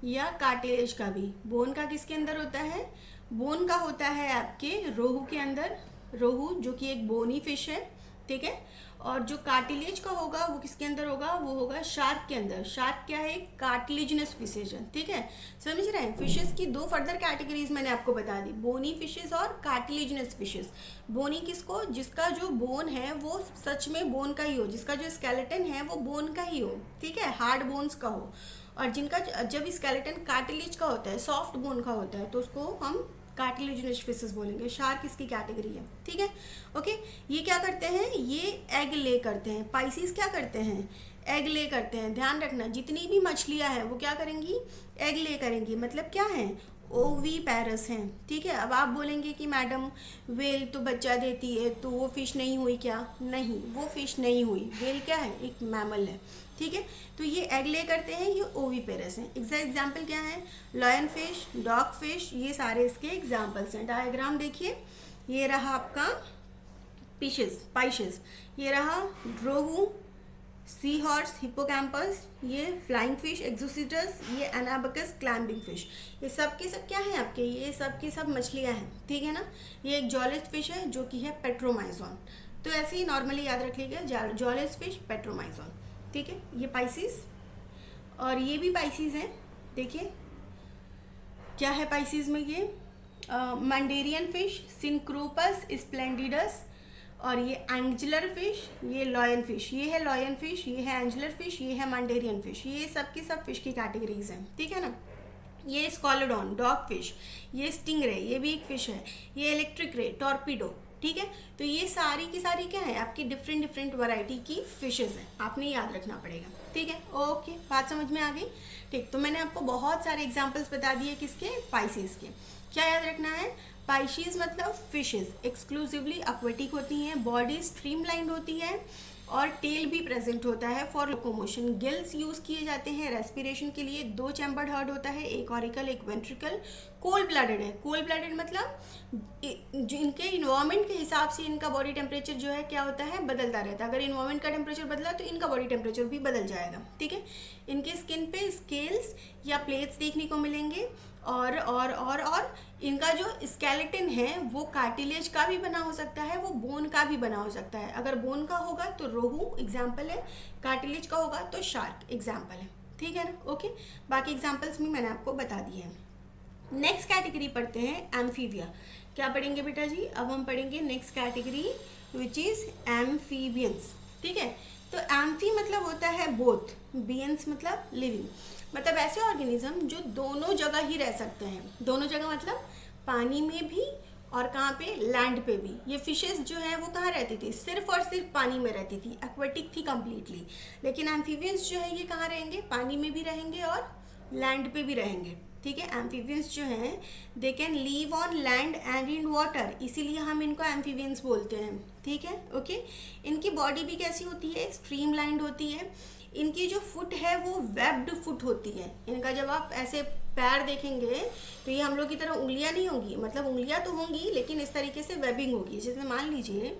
या कार्टिलेज का भी। बोन का किसके अंदर होता है, बोन का होता है आपके रोहू के अंदर, रोहू जो कि एक बोनी फिश है, ठीक है। और जो कार्टिलेज का होगा वो किसके अंदर होगा, वो होगा शार्क के अंदर। शार्क क्या है, कार्टिलेजिनस फिशेज है, ठीक है, समझ रहे हैं। फिशेस की 2 फर्दर कैटेगरीज मैंने आपको बता दी, बोनी फिशेस और कार्टिलेजिनस फिशेस। बोनी किसको, जिसका जो बोन है वो सच में बोन का ही हो, जिसका जो स्केलेटन है वो बोन का ही हो, ठीक है, हार्ड बोन्स का हो। और जिनका जब स्केलेटन कार्टिलेज का होता है, सॉफ्ट बोन का होता है, तो उसको हम कार्टिलेजिनस फिशेस बोलेंगे। शार्क इसकी कैटेगरी है, ठीक है। ओके, ये क्या करते हैं, ये एग ले करते हैं। पाइसिस क्या करते हैं, एग ले करते हैं। ध्यान रखना, जितनी भी मछलियां हैं वो क्या करेंगी, एग ले करेंगी। मतलब क्या है, ओवीपेरस हैं, ठीक है। अब आप बोलेंगे कि मैडम वेल तो बच्चा देती है तो वो फिश नहीं हुई क्या? नहीं, वो फिश नहीं हुई। वेल क्या है? एक मैमल है, ठीक है। तो ये एग ले करते हैं, ये ओवीपेरस हैं। एग्जाम्पल क्या है? लॉयन फिश, डॉग फिश, ये सारे इसके एग्जाम्पल्स हैं। डायग्राम देखिए, ये रहा आपका पाइशेस, ये रहा रोहू, सी हॉर्स, हिप्पोकैम्पस, ये फ्लाइंग फिश एक्सोसिटस, ये एनाबकस क्लाइंबिंग फिश। ये सब के सब क्या हैं आपके? ये सब के सब मछलियां हैं, ठीक है ना। ये एक जॉलिस्ट फिश है जो कि है पेट्रोमाइजोन। तो ऐसे ही नॉर्मली याद रख लीजिएगा, जॉलिस्ट फिश पेट्रोमाइजोन, ठीक है। ये पाइसिस और ये भी पाइसिस हैं। देखिए क्या है पाइसिस में, ये मंडेरियन फिश, सिंक्रोपस स्प्लेंडिडस, और ये एंगुलर फिश, ये लॉयन फिश, ये है लॉयन फिश, ये है एंगुलर फिश, ये है मंडेरियन फिश। ये सब की सब फिश की कैटेगरीज हैं, ठीक है ना। ये स्कॉलोडॉन डॉग फिश, ये स्टिंगरे, ये भी एक फिश है, ये इलेक्ट्रिक रे, टॉर्पीडो, ठीक है। तो ये सारी की सारी क्या है आपकी? डिफरेंट डिफरेंट वैरायटी की फिशेस हैं, आपने याद रखना पड़ेगा, ठीक है। ओके, बात समझ में आ गई? ठीक, तो मैंने आपको बहुत सारे एग्जाम्पल्स बता दिए किसके? पाइसेस के। क्या याद रखना है? पाइशीज मतलब फिशेस एक्सक्लूसिवली एक्वेटिक होती हैं, बॉडी स्ट्रीमलाइंड होती है और टेल भी प्रेजेंट होता है फॉर लोकोमोशन। गिल्स यूज किए जाते हैं रेस्पिरेशन के लिए। 2 चैम्बर्ड हार्ट होता है, एक ऑरिकल एक वेंट्रिकल। कोल्ड ब्लडेड है। कोल्ड ब्लडेड मतलब जिनके इन्वायरमेंट के हिसाब से इनका बॉडी टेम्परेचर जो है क्या होता है? बदलता रहता है। अगर इन्वायरमेंट का टेम्परेचर बदला तो इनका बॉडी टेम्परेचर भी बदल जाएगा, ठीक है। इनके स्किन पे स्केल्स या प्लेट्स देखने को मिलेंगे और इनका जो स्केलेटन है वो कार्टिलेज का भी बना हो सकता है, वो बोन का भी बना हो सकता है। अगर बोन का होगा तो रोहू एग्जाम्पल है, कार्टिलेज का होगा तो शार्क एग्जाम्पल है, ठीक है ना। ओके, बाकी एग्जाम्पल्स भी मैंने आपको बता दिए हैं। नेक्स्ट कैटेगरी पढ़ते हैं एम्फीबिया। क्या पढ़ेंगे बेटा जी? अब हम पढ़ेंगे next category which is amphibians, ठीक है। तो एम्फी मतलब होता है बोथ, बियंस मतलब लिविंग, मतलब ऐसे ऑर्गेनिज्म जो दोनों जगह ही रह सकते हैं। दोनों जगह मतलब पानी में भी और कहाँ पे? लैंड पे भी। ये फिशेस जो है वो कहाँ रहती थी? सिर्फ और सिर्फ पानी में रहती थी, एक्वेटिक थी कम्प्लीटली। लेकिन एम्फीबियंस जो है ये कहाँ रहेंगे? पानी में भी रहेंगे और लैंड पे भी रहेंगे, ठीक है। एम्फीबियंस जो हैं they can leave on land and in water, इसीलिए हम इनको एम्फीबियंस बोलते हैं, ठीक है। ओके, इनकी बॉडी भी कैसी होती है? स्ट्रीमलाइंड होती है। इनकी जो फुट है वो वेब्ड फुट होती है। इनका जब आप ऐसे पैर देखेंगे तो ये हम लोग की तरह उंगलियां नहीं होंगी, मतलब उंगलियां तो होंगी लेकिन इस तरीके से वेबिंग होगी। जैसे मान लीजिए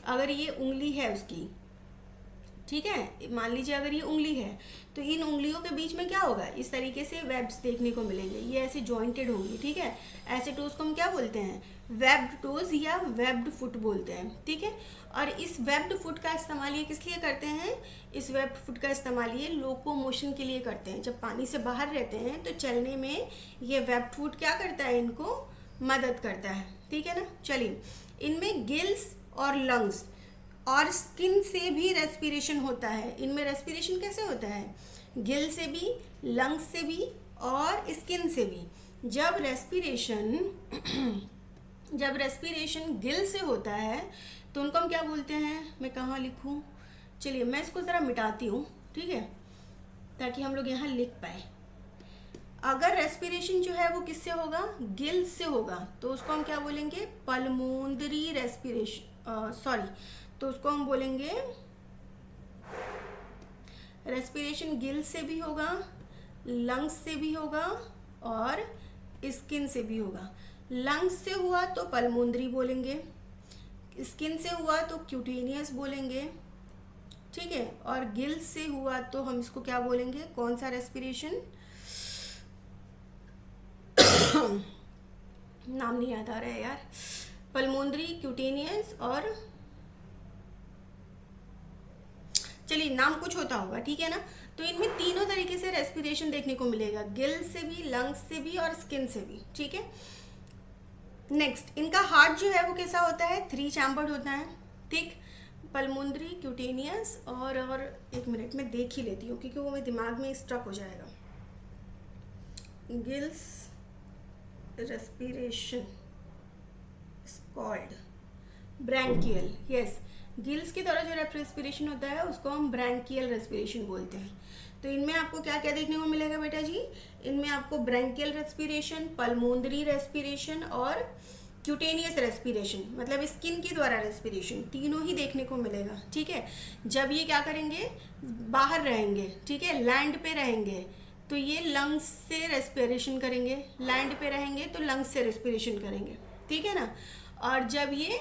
अगर ये उंगली है उसकी, ठीक है, मान लीजिए अगर ये उंगली है तो इन उंगलियों के बीच में क्या होगा? इस तरीके से वेब्स देखने को मिलेंगे, ये ऐसे जॉइंटेड होंगी, ठीक है। ऐसे टोज को हम क्या बोलते हैं? वेब्ड टोज या वेब्ड फुट बोलते हैं, ठीक है। और इस वेब्ड फुट का इस्तेमाल ये किस लिए करते हैं? इस वेब्ड फुट का इस्तेमाल ये लोकोमोशन के लिए करते हैं। जब पानी से बाहर रहते हैं तो चलने में ये वेब्ड फुट क्या करता है? इनको मदद करता है, ठीक है ना। चलिए, इनमें गिल्स और लंग्स और स्किन से भी रेस्पिरेशन होता है। इनमें रेस्पिरेशन कैसे होता है? गिल से भी, लंग्स से भी और स्किन से भी। जब रेस्पिरेशन गिल से होता है तो उनको हम क्या बोलते हैं? मैं कहाँ लिखूँ? चलिए मैं इसको ज़रा मिटाती हूँ, ठीक है, ताकि हम लोग यहाँ लिख पाए। अगर रेस्पिरेशन जो है वो किससे होगा? गिल्स से होगा, तो उसको हम क्या बोलेंगे? पल्मोनरी रेस्पिरेशन, सॉरी, तो उसको हम बोलेंगे रेस्पिरेशन गिल से भी होगा, लंग्स से भी होगा और स्किन से भी होगा। लंग्स से हुआ तो पल्मोनरी बोलेंगे, स्किन से हुआ तो क्यूटेनियस बोलेंगे, ठीक है, और गिल से हुआ तो हम इसको क्या बोलेंगे? कौन सा रेस्पिरेशन? नाम नहीं याद आ रहा है यार। पल्मोनरी, क्यूटेनियस और चलिए नाम कुछ होता होगा, ठीक है ना। तो इनमें तीनों तरीके से रेस्पिरेशन देखने को मिलेगा, गिल से भी, लंग्स से भी और स्किन से भी, ठीक है। नेक्स्ट, इनका हार्ट जो है वो कैसा होता है? 3 चैम्बर्ड होता है, ठीक। पल्मोनरी, क्यूटेनियस और एक मिनट में देख ही लेती हूँ क्योंकि वो मेरे दिमाग में स्ट्रक हो जाएगा। Gills respiration is called branchial, yes, gills की तरह जो रेस्पिरेशन होता है उसको हम ब्रैंकियल रेस्पिरेशन बोलते हैं। तो इनमें आपको क्या क्या देखने को मिलेगा बेटा जी? इनमें आपको ब्रैंकियल रेस्पिरेशन, पल्मोनरी रेस्पिरेशन और क्यूटेनियस रेस्पिरेशन, मतलब स्किन के द्वारा रेस्पिरेशन, तीनों ही देखने को मिलेगा। ठीक है, जब ये क्या करेंगे, बाहर रहेंगे, ठीक है, लैंड पे रहेंगे, तो ये लंग्स से रेस्पिरेशन करेंगे, लैंड पे रहेंगे तो लंग्स से रेस्पिरेशन करेंगे, ठीक है ना। और जब ये,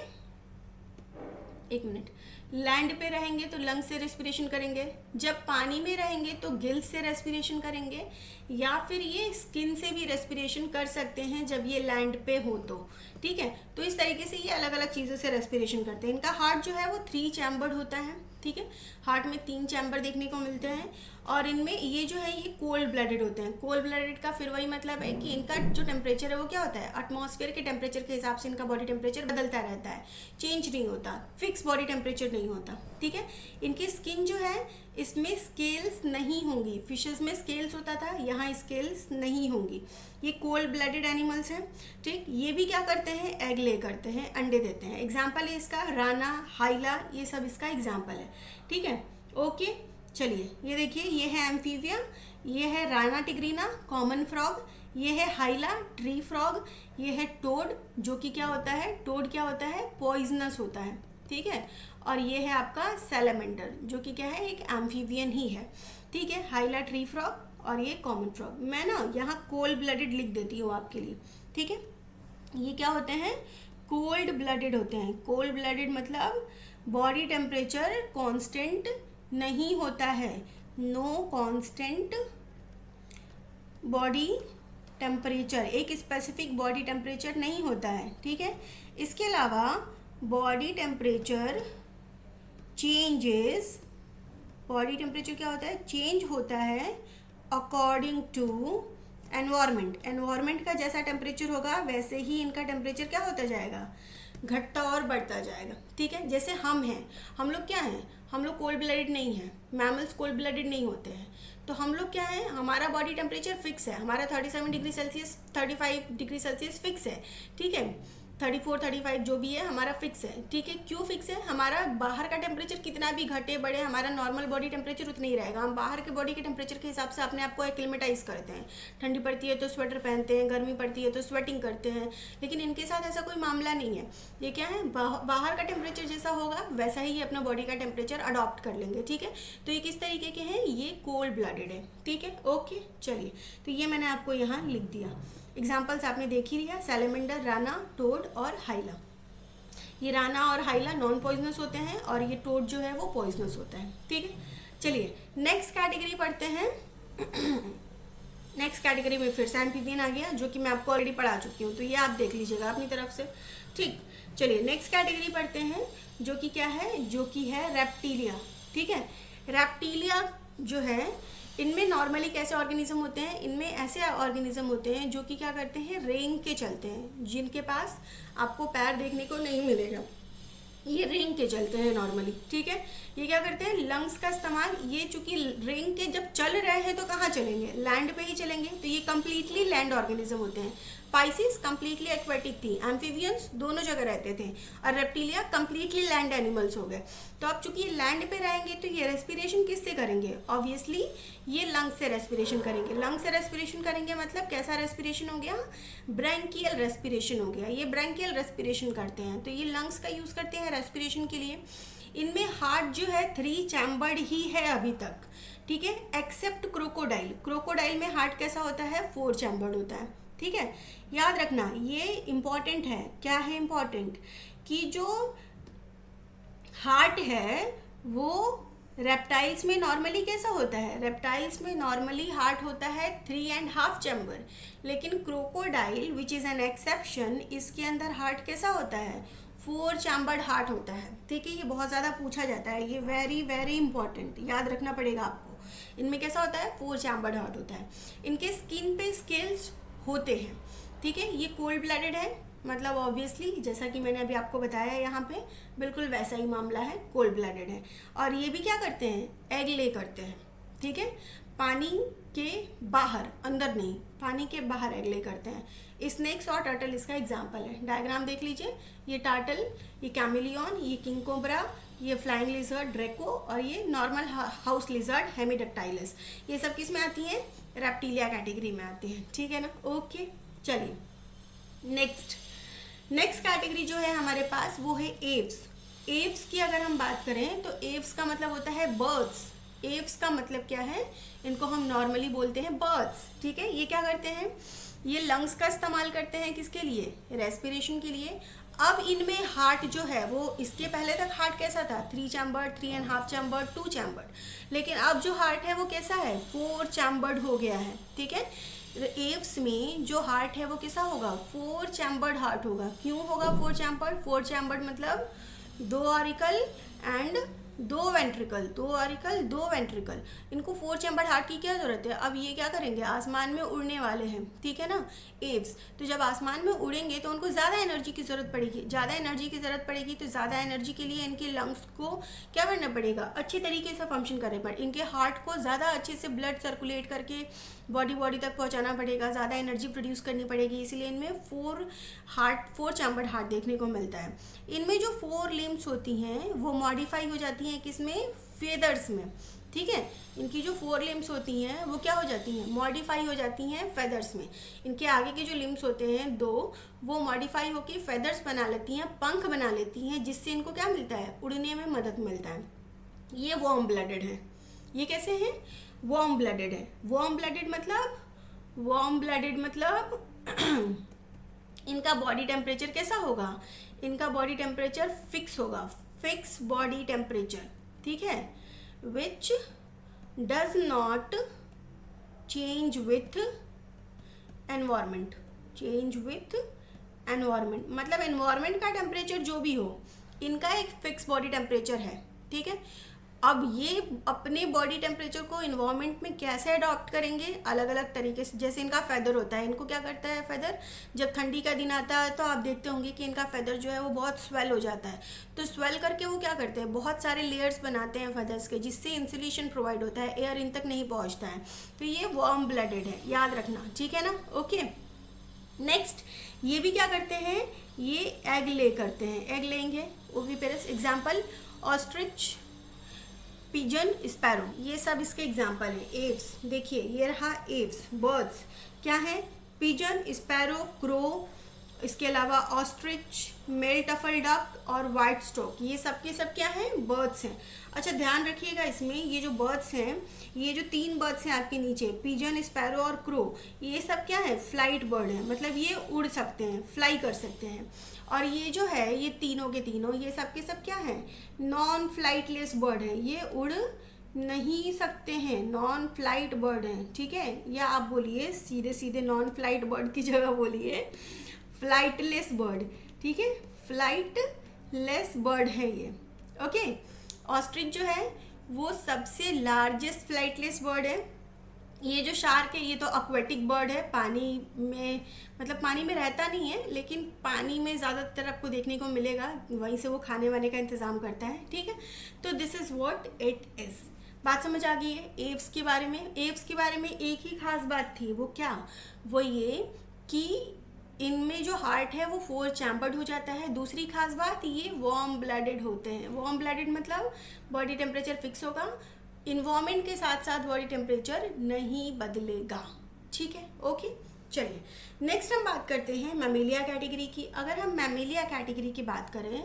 एक मिनट, लैंड पे रहेंगे तो लंग्स से रेस्पिरेशन करेंगे, जब पानी में रहेंगे तो गिल्स से रेस्पिरेशन करेंगे, या फिर ये स्किन से भी रेस्पिरेशन कर सकते हैं जब ये लैंड पे हो तो। ठीक है, तो इस तरीके से ये अलग अलग चीज़ों से रेस्पिरेशन करते हैं। इनका हार्ट जो है वो 3 चैम्बर्ड होता है। ठीक है, हार्ट में 3 चैम्बर देखने को मिलते हैं, और इनमें ये जो है ये कोल्ड ब्लडेड होते हैं। कोल्ड ब्लडेड का फिर वही मतलब है कि इनका जो टेम्परेचर है वो क्या होता है, एटमॉस्फेयर के टेम्परेचर के हिसाब से इनका बॉडी टेम्परेचर बदलता रहता है, चेंज नहीं होता, फिक्स बॉडी टेम्परेचर नहीं होता। ठीक है, इनकी स्किन जो है इसमें स्केल्स नहीं होंगी, फिशेस में स्केल्स होता था, यहाँ स्केल्स नहीं होंगी। ये कोल्ड ब्लडेड एनिमल्स हैं। ठीक, ये भी क्या करते हैं, एग ले करते हैं, अंडे देते हैं। एग्जाम्पल है इसका राना, हाइला, ये सब इसका एग्जाम्पल है। ठीक है, ओके, चलिए ये देखिए, ये है एम्फीबिया, ये है राना टिग्रीना, कॉमन फ्रॉग, ये है हाइला, ट्री फ्रॉग, ये है टोड, जो कि क्या होता है, टोड क्या होता है, पॉइजनस होता है। ठीक है, और ये है आपका सैलमेंडर, जो कि क्या है, एक एम्फीबियन ही है। ठीक है, हाइला, ट्री फ्रॉग और ये कॉमन फ्रॉग। मैं ना यहाँ कोल्ड ब्लडेड लिख देती हूँ आपके लिए। ठीक है, ये क्या होते हैं, कोल्ड ब्लडेड होते हैं। कोल्ड ब्लडेड मतलब बॉडी टेम्परेचर कांस्टेंट नहीं होता है, नो कांस्टेंट बॉडी टेम्परेचर, एक स्पेसिफिक बॉडी टेम्परेचर नहीं होता है। ठीक है, इसके अलावा body temperature changes, body temperature क्या होता है, चेंज होता है अकॉर्डिंग टू एनवायरनमेंट। एनवायरनमेंट का जैसा टेम्परेचर होगा वैसे ही इनका टेम्परेचर क्या होता जाएगा, घटता और बढ़ता जाएगा। ठीक है, जैसे हम हैं, हम लोग क्या हैं, हम लोग कोल्ड ब्लडेड नहीं हैं, मैमल्स कोल्ड ब्लडेड नहीं होते हैं। तो हम लोग क्या है, हमारा बॉडी टेम्परेचर फिक्स है, हमारा 37 degree Celsius, 35 degree Celsius fix है। ठीक है, 34 35 जो भी है हमारा फिक्स है। ठीक है, क्यों फिक्स है, हमारा बाहर का टेम्परेचर कितना भी घटे बढ़े, हमारा नॉर्मल बॉडी टेम्परेचर उतना ही रहेगा। हम बाहर के बॉडी के टेम्परेचर के हिसाब से अपने आप को एक्लिमेटाइज करते हैं, ठंडी पड़ती है तो स्वेटर पहनते हैं, गर्मी पड़ती है तो स्वेटिंग करते हैं। लेकिन इनके साथ ऐसा कोई मामला नहीं है। ये क्या है, बाहर का टेम्परेचर जैसा होगा वैसा ही ये अपना बॉडी का टेम्परेचर अडॉप्ट कर लेंगे। ठीक है, तो ये किस तरीके के हैं, ये कोल्ड ब्लडेड है। ठीक है, ओके, चलिए, तो ये मैंने आपको यहाँ लिख दिया। एग्जाम्पल्स आपने देख ही लिया, सैलमेंडर, राना, टोड और हाइला। ये राना और हाइला नॉन पॉइजनस होते हैं और ये टोड जो है वो पॉइजनस होता है। ठीक है, चलिए नेक्स्ट कैटेगरी पढ़ते हैं। नेक्स्ट कैटेगरी में फिर से एम्फीबियन आ गया, जो कि मैं आपको ऑलरेडी पढ़ा चुकी हूँ, तो ये आप देख लीजिएगा अपनी तरफ से। ठीक, चलिए नेक्स्ट कैटेगरी पढ़ते हैं, जो कि क्या है, जो कि है रेप्टीलिया। ठीक है, रेप्टीलिया जो है, इनमें नॉर्मली कैसे ऑर्गेनिज्म होते हैं, इनमें ऐसे ऑर्गेनिज्म होते हैं जो कि क्या करते हैं, रेंग के चलते हैं, जिनके पास आपको पैर देखने को नहीं मिलेगा, ये रेंग के चलते हैं नॉर्मली। ठीक है, ये क्या करते हैं, लंग्स का इस्तेमाल, ये चूंकि रेंग के जब चल रहे हैं तो कहाँ चलेंगे, लैंड पे ही चलेंगे, तो ये कंप्लीटली लैंड ऑर्गेनिज्म होते हैं। पाइसिस कंप्लीटली एक्वेटिक थी, एम्फीबियंस दोनों जगह रहते थे, और रेप्टिलिया कंप्लीटली लैंड एनिमल्स हो गए। तो अब चूंकि ये लैंड पे रहेंगे तो ये रेस्पिरेशन किससे करेंगे, ऑब्वियसली ये लंग से रेस्पिरेशन करेंगे। लंग से रेस्पिरेशन करेंगे मतलब कैसा रेस्पिरेशन हो गया, ब्रैंकियल रेस्पिरेशन हो गया। ये ब्रैंकियल रेस्पिरेशन करते हैं, तो ये लंग्स का यूज़ करते हैं रेस्पिरेशन के लिए। इनमें हार्ट जो है 3 चैम्बर्ड ही है अभी तक। ठीक है, एक्सेप्ट क्रोकोडाइल। क्रोकोडाइल में हार्ट कैसा होता है, 4 चैम्बर्ड होता है। ठीक है, याद रखना ये इम्पॉर्टेंट है। क्या है इम्पॉर्टेंट, कि जो हार्ट है वो रेप्टाइल्स में नॉर्मली कैसा होता है, रेप्टाइल्स में नॉर्मली हार्ट होता है 3.5 चैम्बर, लेकिन crocodile which is an exception, इसके अंदर हार्ट कैसा होता है, 4 चैम्बर्ड हार्ट होता है। ठीक है, ये बहुत ज़्यादा पूछा जाता है, ये वेरी वेरी इंपॉर्टेंट, याद रखना पड़ेगा आपको। इनमें कैसा होता है, 4 चैम्बर्ड हार्ट होता है। इनके स्किन पे स्केल्स होते हैं। ठीक है, ये कोल्ड ब्लडेड है, मतलब ऑब्वियसली जैसा कि मैंने अभी आपको बताया है यहाँ पे, बिल्कुल वैसा ही मामला है, कोल्ड ब्लडेड है। और ये भी क्या करते हैं, एग ले करते हैं। ठीक है, पानी के बाहर, अंदर नहीं, पानी के बाहर एग ले करते हैं। स्नेक्स और टर्टल इसका एग्जाम्पल है। डायग्राम देख लीजिए, ये टर्टल, ये कैमिलियन, ये किंग कोबरा, ये फ्लाइंग लिजर्ड ड्रैको, और ये नॉर्मल हाउस लिजर्ड हेमिडक्टाइलस, ये सब किस में आती हैं? रेप्टिलिया कैटेगरी में आती हैं, ठीक है ना। ओके, चलिए नेक्स्ट कैटेगरी जो है हमारे पास वो है एव्स। एव्स की अगर हम बात करें तो एव्स का मतलब होता है बर्ड्स। एव्स का मतलब क्या है? इनको हम नॉर्मली बोलते हैं बर्ड्स, ठीक है। ये क्या करते हैं? ये लंग्स का इस्तेमाल करते हैं किसके लिए? रेस्पिरेशन के लिए। अब इनमें हार्ट जो है वो, इसके पहले तक हार्ट कैसा था? 3 चैम्बर्ड, 3.5 चैम्बर्ड, 2 चैम्बर्ड, लेकिन अब जो हार्ट है वो कैसा है? 4 चैम्बर्ड हो गया है, ठीक है। एव्स में जो हार्ट है वो कैसा होगा? 4 चैम्बर्ड हार्ट होगा। क्यों होगा 4 चैम्बर्ड? 4 चैम्बर्ड मतलब 2 auricle and 2 ventricle, 2 auricle 2 ventricle. इनको 4 चैम्बर्ड हार्ट की क्या जरूरत है? अब ये क्या करेंगे? आसमान में उड़ने वाले हैं, ठीक है ना, एव्स। तो जब आसमान में उड़ेंगे तो उनको ज़्यादा एनर्जी की ज़रूरत पड़ेगी। ज़्यादा एनर्जी की ज़रूरत पड़ेगी तो ज़्यादा एनर्जी के लिए इनके लंग्स को क्या करना पड़ेगा? अच्छे तरीके से फंक्शन करने पड़े। इनके हार्ट को ज़्यादा अच्छे से ब्लड सर्कुलेट करके बॉडी तक पहुंचाना पड़ेगा, ज़्यादा एनर्जी प्रोड्यूस करनी पड़ेगी। इसीलिए इनमें 4 चैम्बर्ड हार्ट देखने को मिलता है। इनमें जो 4 लिम्स होती हैं वो मॉडिफाई हो जाती हैं किसमें? फेदर्स में, ठीक है। इनकी जो 4 लिम्स होती हैं वो क्या हो जाती हैं? मॉडिफाई हो जाती हैं फेदर्स में। इनके आगे के जो लिम्स होते हैं 2, वो मॉडिफाई होकर फेदर्स बना लेती हैं, पंख बना लेती हैं, जिससे इनको क्या मिलता है? उड़ने में मदद मिलता है। ये वार्म ब्लडेड है। ये कैसे हैं? वार्म ब्लडेड है। वार्म ब्लडेड मतलब इनका बॉडी टेम्परेचर कैसा होगा? इनका बॉडी टेम्परेचर फिक्स होगा, फिक्स बॉडी टेम्परेचर, ठीक है, which does not change with environment. Change with environment मतलब एनवायरमेंट का टेम्परेचर जो भी हो, इनका एक फिक्स बॉडी टेम्परेचर है, ठीक है। अब ये अपने बॉडी टेम्परेचर को इन्वायरमेंट में कैसे अडॉप्ट करेंगे? अलग अलग तरीके से। जैसे इनका फेदर होता है, इनको क्या करता है फेदर? जब ठंडी का दिन आता है तो आप देखते होंगे कि इनका फेदर जो है वो बहुत स्वेल हो जाता है। तो स्वेल करके वो क्या करते हैं? बहुत सारे लेयर्स बनाते हैं फेदर्स के, जिससे इंसुलेशन प्रोवाइड होता है, एयर इन तक नहीं पहुँचता है। तो ये वार्म ब्लडेड है, याद रखना, ठीक है ना। ओके, नेक्स्ट ये भी क्या करते हैं? ये एग ले करते हैं, एग लेंगे oviparous. Example ostrich, pigeon, sparrow, ये सब इसके एग्जाम्पल हैं। एव्स देखिए, ये रहा एव्स, बर्ड्स क्या है? पिजन, स्पैरो, क्रो, इसके अलावा ऑस्ट्रिच, मेल टफल डक और वाइट स्टॉक, ये सब के सब क्या हैं? बर्ड्स हैं। अच्छा ध्यान रखिएगा, इसमें ये जो बर्ड्स हैं, ये जो 3 बर्ड्स हैं आपके नीचे, पिजन, स्पैरो और क्रो, ये सब क्या है? फ्लाइट बर्ड है, मतलब ये उड़ सकते हैं, फ्लाई कर सकते हैं। और ये जो है, ये तीनों के तीनों, ये सब के सब क्या हैं? नॉन फ्लाइटलेस बर्ड है, ये उड़ नहीं सकते हैं, नॉन फ्लाइट बर्ड हैं, ठीक है। या आप बोलिए सीधे सीधे नॉन फ्लाइट बर्ड की जगह बोलिए फ्लाइटलेस बर्ड, ठीक है, फ्लाइटलेस बर्ड है ये। ओके, ऑस्ट्रिच जो है वो सबसे लार्जेस्ट फ्लाइटलेस बर्ड है। ये जो शार्क है ये तो एक्वेटिक बर्ड है, पानी में, मतलब पानी में रहता नहीं है, लेकिन पानी में ज़्यादातर आपको देखने को मिलेगा, वहीं से वो खाने वाने का इंतज़ाम करता है, ठीक है। तो this is what it is. बात समझ आ गई है एव्स के बारे में। एव्स के बारे में एक ही खास बात थी, वो क्या? वो ये कि इनमें जो हार्ट है वो 4 चैम्बर्ड हो जाता है। दूसरी खास बात, ये वार्म ब्लडेड होते हैं। वार्म ब्लडेड मतलब बॉडी टेम्परेचर फिक्स होगा, इन्वायरमेंट के साथ साथ बॉडी टेम्परेचर नहीं बदलेगा, ठीक है। ओके, चलिए नेक्स्ट हम बात करते हैं मैमेलिया कैटेगरी की। अगर हम मैमेलिया कैटेगरी की बात करें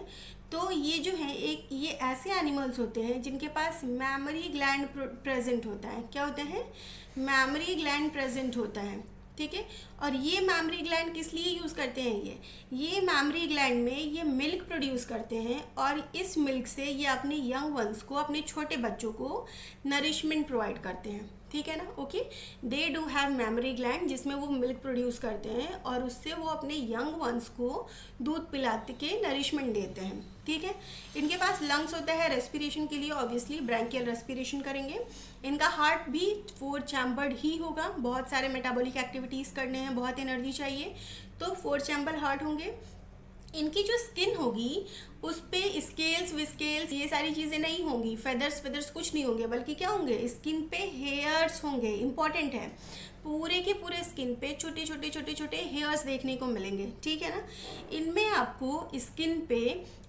तो ये जो है ये ऐसे एनिमल्स होते हैं जिनके पास मैमरी ग्लैंड प्रेजेंट होता है। क्या होता है? मैमरी ग्लैंड प्रेजेंट होता है, ठीक है। और ये मैमरी ग्लैंड किस लिए यूज़ करते हैं? ये मैमरी ग्लैंड में ये मिल्क प्रोड्यूस करते हैं, और इस मिल्क से ये अपने यंग वंस को, अपने छोटे बच्चों को नरिशमेंट प्रोवाइड करते हैं, ठीक है ना। Okay, they do have mammary gland जिसमें वो मिल्क प्रोड्यूस करते हैं, और उससे वो अपने यंग वंस को दूध पिलाते के नरिशमेंट देते हैं, ठीक है। इनके पास लंग्स होता है रेस्पिरेशन के लिए, ऑब्वियसली ब्रैंकियल रेस्पिरेशन करेंगे। इनका हार्ट भी 4 चैम्बर्ड ही होगा, बहुत सारे मेटाबॉलिक एक्टिविटीज़ करने हैं, बहुत एनर्जी चाहिए, तो 4 चैम्बर हार्ट होंगे। इनकी जो स्किन होगी उस पे स्केल्स विस्केल्स ये सारी चीज़ें नहीं होंगी, फेदर्स कुछ नहीं होंगे, बल्कि क्या होंगे? स्किन पे हेयर्स होंगे। इंपॉर्टेंट है, पूरे के पूरे स्किन पे छोटे छोटे हेयर्स देखने को मिलेंगे, ठीक है ना। इनमें आपको स्किन पे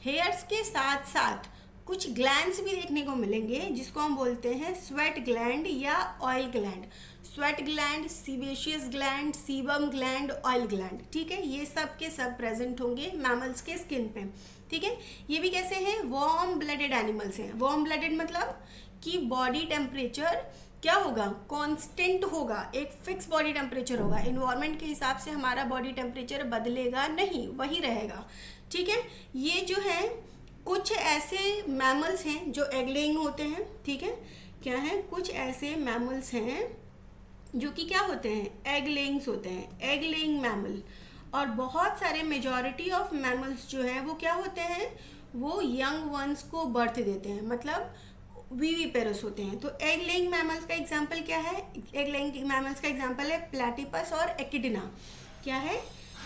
हेयर्स के साथ साथ कुछ ग्लैंड्स भी देखने को मिलेंगे जिसको हम बोलते हैं स्वेट ग्लैंड या oil gland. Sweat gland, sebaceous gland, sebum gland, oil gland, ठीक है, ये सब के सब प्रेजेंट होंगे मैमल्स के स्किन पे, ठीक है। ये भी कैसे हैं, वार्म ब्लडेड एनिमल्स हैं। वार्म ब्लडेड मतलब कि बॉडी टेम्परेचर क्या होगा, कांस्टेंट होगा, एक फिक्स बॉडी टेम्परेचर होगा। इन्वायरमेंट के हिसाब से हमारा बॉडी टेम्परेचर बदलेगा नहीं, वही रहेगा, ठीक है। ये जो है कुछ ऐसे मैमल्स हैं जो एग लेइंग होते हैं, ठीक है। क्या है, कुछ ऐसे मैमल्स हैं जो कि क्या होते हैं, एग लेइंग्स होते हैं, एग लेइंग मैमल। और बहुत सारे मेजॉरिटी ऑफ मैमल्स जो हैं वो क्या होते हैं, वो यंग वंस को बर्थ देते हैं, मतलब विविपेरस होते हैं। तो एग लेइंग मैमल्स का एग्जांपल क्या है, एग लेइंग मैमल्स का एग्जांपल है प्लैटिपस और एक्टिडिना। क्या है,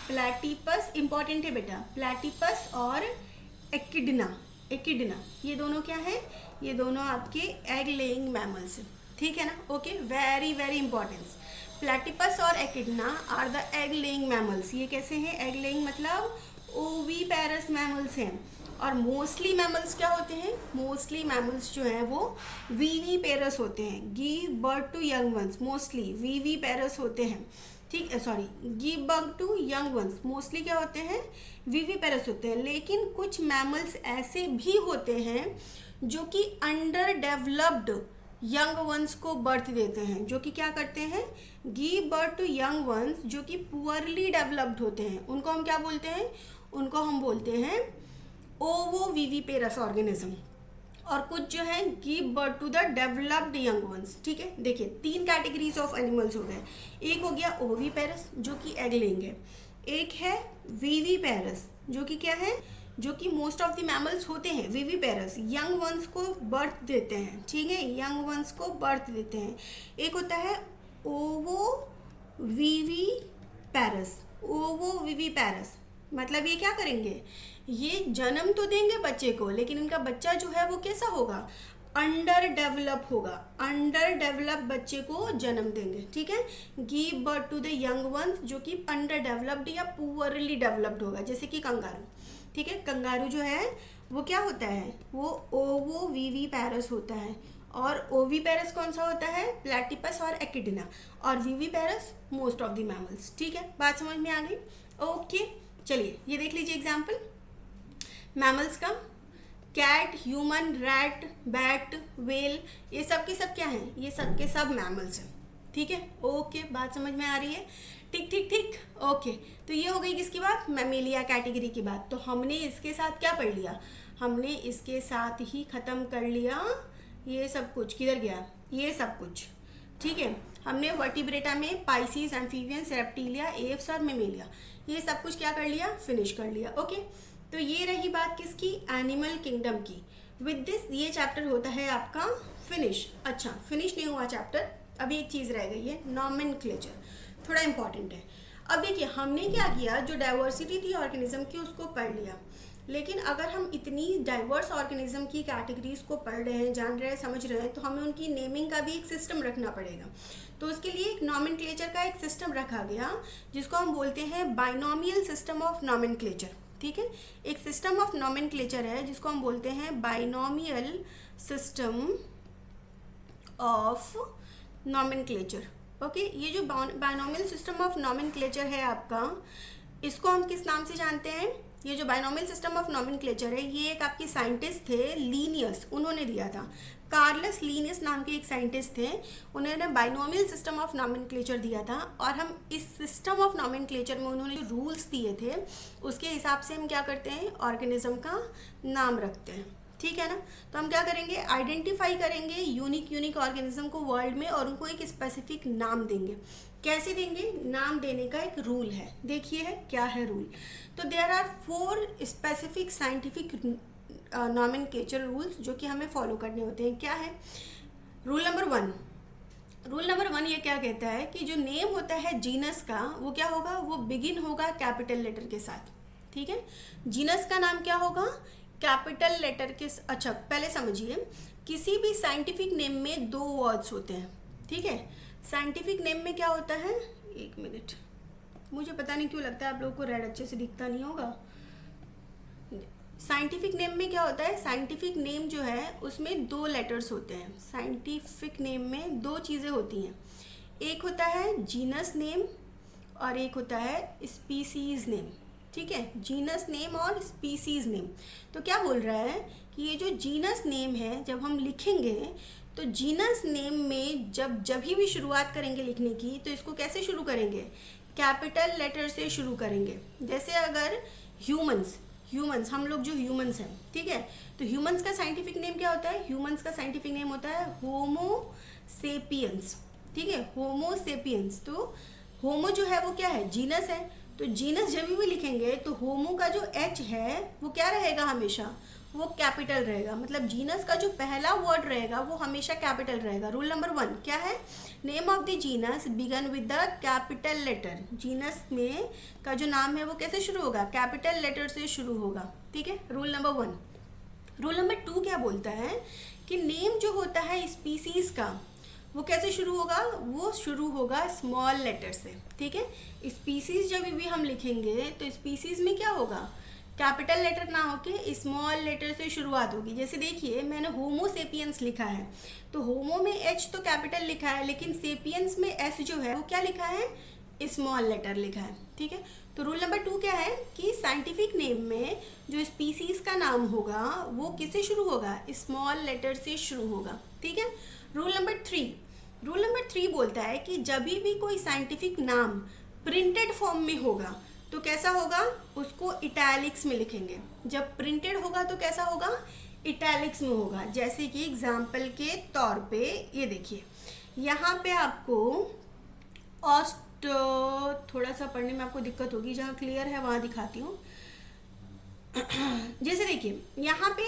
प्लैटिपस इंपॉर्टेंट है बेटा, प्लैटिपस और एक्टिडिना। एक्टिडिना ये दोनों क्या है, ये दोनों आपके एग लेइंग मैमल्स हैं, ठीक है ना। Okay, very very importance. Platypus और echidna are the egg laying mammals. ये कैसे हैं, एग लेइंग मतलब ओवीपेरस मैमल्स हैं। और मोस्टली मैमल्स क्या होते हैं, मोस्टली मैमल्स जो हैं वो विविपेरस होते हैं, give birth to young ones, mostly viviparous होते हैं, ठीक है, sorry, give birth to young ones, mostly क्या होते हैं, विविपेरस होते हैं। लेकिन कुछ मैमल्स ऐसे भी होते हैं जो कि अंडर डेवलप्ड यंग वंस को बर्थ देते हैं, जो कि क्या करते हैं, give birth to young ones, जो कि पुअरली डेवलप्ड होते हैं। उनको हम क्या बोलते हैं, उनको हम बोलते हैं ओवोविविपेरस ऑर्गेनिज्म। और कुछ जो है give birth to the developed young ones, ठीक है। देखिए 3 कैटेगरीज ऑफ एनिमल्स हो गए। एक हो गया ओविपेरस जो कि एग लेइंग है, एक है विविपेरस जो कि क्या है, जो कि मोस्ट ऑफ द मैमल्स होते हैं विविपेरस, यंग वंस को बर्थ देते हैं, ठीक है, यंग वंस को बर्थ देते हैं। एक होता है ओवोविविपेरस। ओवोविविपेरस मतलब ये क्या करेंगे, ये जन्म तो देंगे बच्चे को, लेकिन इनका बच्चा जो है वो कैसा होगा, अंडर डेवलप होगा, अंडर डेवलप बच्चे को जन्म देंगे, ठीक है। Give birth to the young ones जो कि अंडर डेवलप्ड या पुअरली डेवलप्ड होगा, जैसे कि कंगारू, ठीक है। कंगारू जो है वो क्या होता है, वो ओवोविविपेरस होता है। और ओविपेरस कौन सा होता है, प्लैटिपस और एक्टिडिना। और viviparous most of the mammals, ठीक है। बात समझ में आ गई, ओके। चलिए ये देख लीजिए एग्जाम्पल मैमल्स का, cat, human, rat, bat, whale, ये सब के सब क्या हैं, ये सब के सब मैमल्स हैं, ठीक है। ओके, बात समझ में आ रही है, ठीक ठीक ठीक, ओके। तो ये हो गई किसकी बात, मैमेलिया कैटेगरी की बात। तो हमने इसके साथ क्या पढ़ लिया, हमने इसके साथ ही ख़त्म कर लिया ये सब कुछ, किधर गया ये सब कुछ, ठीक है। हमने वर्टिब्रेटा में पाइसिस, एम्फीबियंस, रेप्टिलिया, एव्स और मेमेलिया, ये सब कुछ क्या कर लिया, फिनिश कर लिया, ओके। तो ये रही बात किसकी, एनिमल किंगडम की। विद दिस ये चैप्टर होता है आपका फिनिश। अच्छा, फिनिश नहीं हुआ चैप्टर, अभी एक चीज़ रह गई है, नॉमेनक्लेचर, थोड़ा इंपॉर्टेंट है। अब देखिए हमने क्या किया, जो डाइवर्सिटी थी ऑर्गेनिज्म की उसको पढ़ लिया, लेकिन अगर हम इतनी डाइवर्स ऑर्गेनिज्म की कैटेगरीज को पढ़ रहे हैं, जान रहे हैं, समझ रहे हैं, तो हमें उनकी नेमिंग का भी एक सिस्टम रखना पड़ेगा। तो उसके लिए एक नॉमेनक्लेचर का एक सिस्टम रखा गया जिसको हम बोलते हैं बाइनोमियल सिस्टम ऑफ नॉमेनक्लेचर, ठीक है। एक सिस्टम ऑफ नॉमेनक्लेचर है जिसको हम बोलते हैं binomial system of nomenclature, okay. ये जो बाइनोमियल सिस्टम ऑफ नॉमेनक्लेचर है आपका, इसको हम किस नाम से जानते हैं, ये जो बाइनोमियल सिस्टम ऑफ नॉमेनक्लेचर है ये एक आपके साइंटिस्ट थे लीनियस, उन्होंने दिया था। कार्लस लीनियस नाम के एक साइंटिस्ट थे, उन्होंने बाइनोमियल सिस्टम ऑफ नॉमेनक्लेचर दिया था। और हम इस सिस्टम ऑफ नॉमेनक्लेचर में उन्होंने जो रूल्स दिए थे उसके हिसाब से हम क्या करते हैं, ऑर्गेनिज्म का नाम रखते हैं, ठीक है ना। तो हम क्या करेंगे, आइडेंटिफाई करेंगे यूनिक ऑर्गेनिज्म को वर्ल्ड में और उनको एक स्पेसिफिक नाम देंगे। कैसे देंगे, नाम देने का एक रूल है, देखिए है क्या है रूल। तो there are 4 specific scientific nomenclature rules जो कि हमें फॉलो करने होते हैं। क्या है रूल नंबर 1, रूल नंबर 1 ये क्या कहता है कि जो नेम होता है जीनस का वो क्या होगा, वो बिगिन होगा कैपिटल लेटर के साथ, ठीक है। जीनस का नाम क्या होगा, कैपिटल लेटर के, अच्छा पहले समझिए, किसी भी साइंटिफिक नेम में 2 वर्ड्स होते हैं, ठीक है। साइंटिफिक नेम में क्या होता है, एक मिनट, मुझे पता नहीं क्यों लगता है आप लोगों को रेड अच्छे से दिखता नहीं होगा, साइंटिफिक नेम में क्या होता है, साइंटिफिक नेम जो है उसमें 2 लेटर्स होते हैं। साइंटिफिक नेम में 2 चीज़ें होती हैं, एक होता है जीनस नेम और एक होता है स्पीसीज नेम। ठीक है, जीनस नेम और स्पीसीज नेम। तो क्या बोल रहा है कि ये जो जीनस नेम है जब हम लिखेंगे तो जीनस नेम में जब भी शुरुआत करेंगे लिखने की तो इसको कैसे शुरू करेंगे, कैपिटल लेटर से शुरू करेंगे। जैसे अगर ह्यूमंस हम लोग जो ह्यूमंस हैं, ठीक है, तो ह्यूमंस का साइंटिफिक नेम क्या होता है, ह्यूमंस का साइंटिफिक नेम होता है होमो सेपियंस। ठीक है, होमो सेपियंस। तो होमो जो है वो क्या है, जीनस है। तो जीनस जब भी लिखेंगे तो होमो का जो एच है वो क्या रहेगा, हमेशा वो कैपिटल रहेगा। मतलब जीनस का जो पहला वर्ड रहेगा वो हमेशा कैपिटल रहेगा। रूल नंबर 1 क्या है, name of the genus began with the capital letter. Genus में का जो नाम है वो कैसे शुरू होगा, कैपिटल लेटर से शुरू होगा। ठीक है, रूल नंबर 1। रूल नंबर 2 क्या बोलता है कि नेम जो होता है स्पीसीज का वो कैसे शुरू होगा, वो शुरू होगा स्मॉल लेटर से। ठीक है, स्पीसीज जब भी हम लिखेंगे तो स्पीसीज में क्या होगा, कैपिटल लेटर ना होके स्मॉल लेटर से शुरुआत होगी। जैसे देखिए मैंने होमो सेपियंस लिखा है तो होमो में एच तो कैपिटल लिखा है, लेकिन सेपियंस में एस जो है वो क्या लिखा है, स्मॉल लेटर लिखा है। ठीक है, तो रूल नंबर 2 क्या है कि साइंटिफिक नेम में जो स्पीसीज का नाम होगा वो किससे शुरू होगा, स्मॉल लेटर से शुरू होगा। ठीक है, रूल नंबर 3 बोलता है कि जब भी कोई साइंटिफिक नाम प्रिंटेड फॉर्म में होगा तो कैसा होगा, उसको इटैलिक्स में लिखेंगे। जब प्रिंटेड होगा तो कैसा होगा, इटैलिक्स में होगा। जैसे कि एग्जाम्पल के तौर पे ये देखिए, यहाँ पे आपको थोड़ा सा पढ़ने में आपको दिक्कत होगी, जहाँ क्लियर है वहाँ दिखाती हूँ। जैसे देखिए यहाँ पे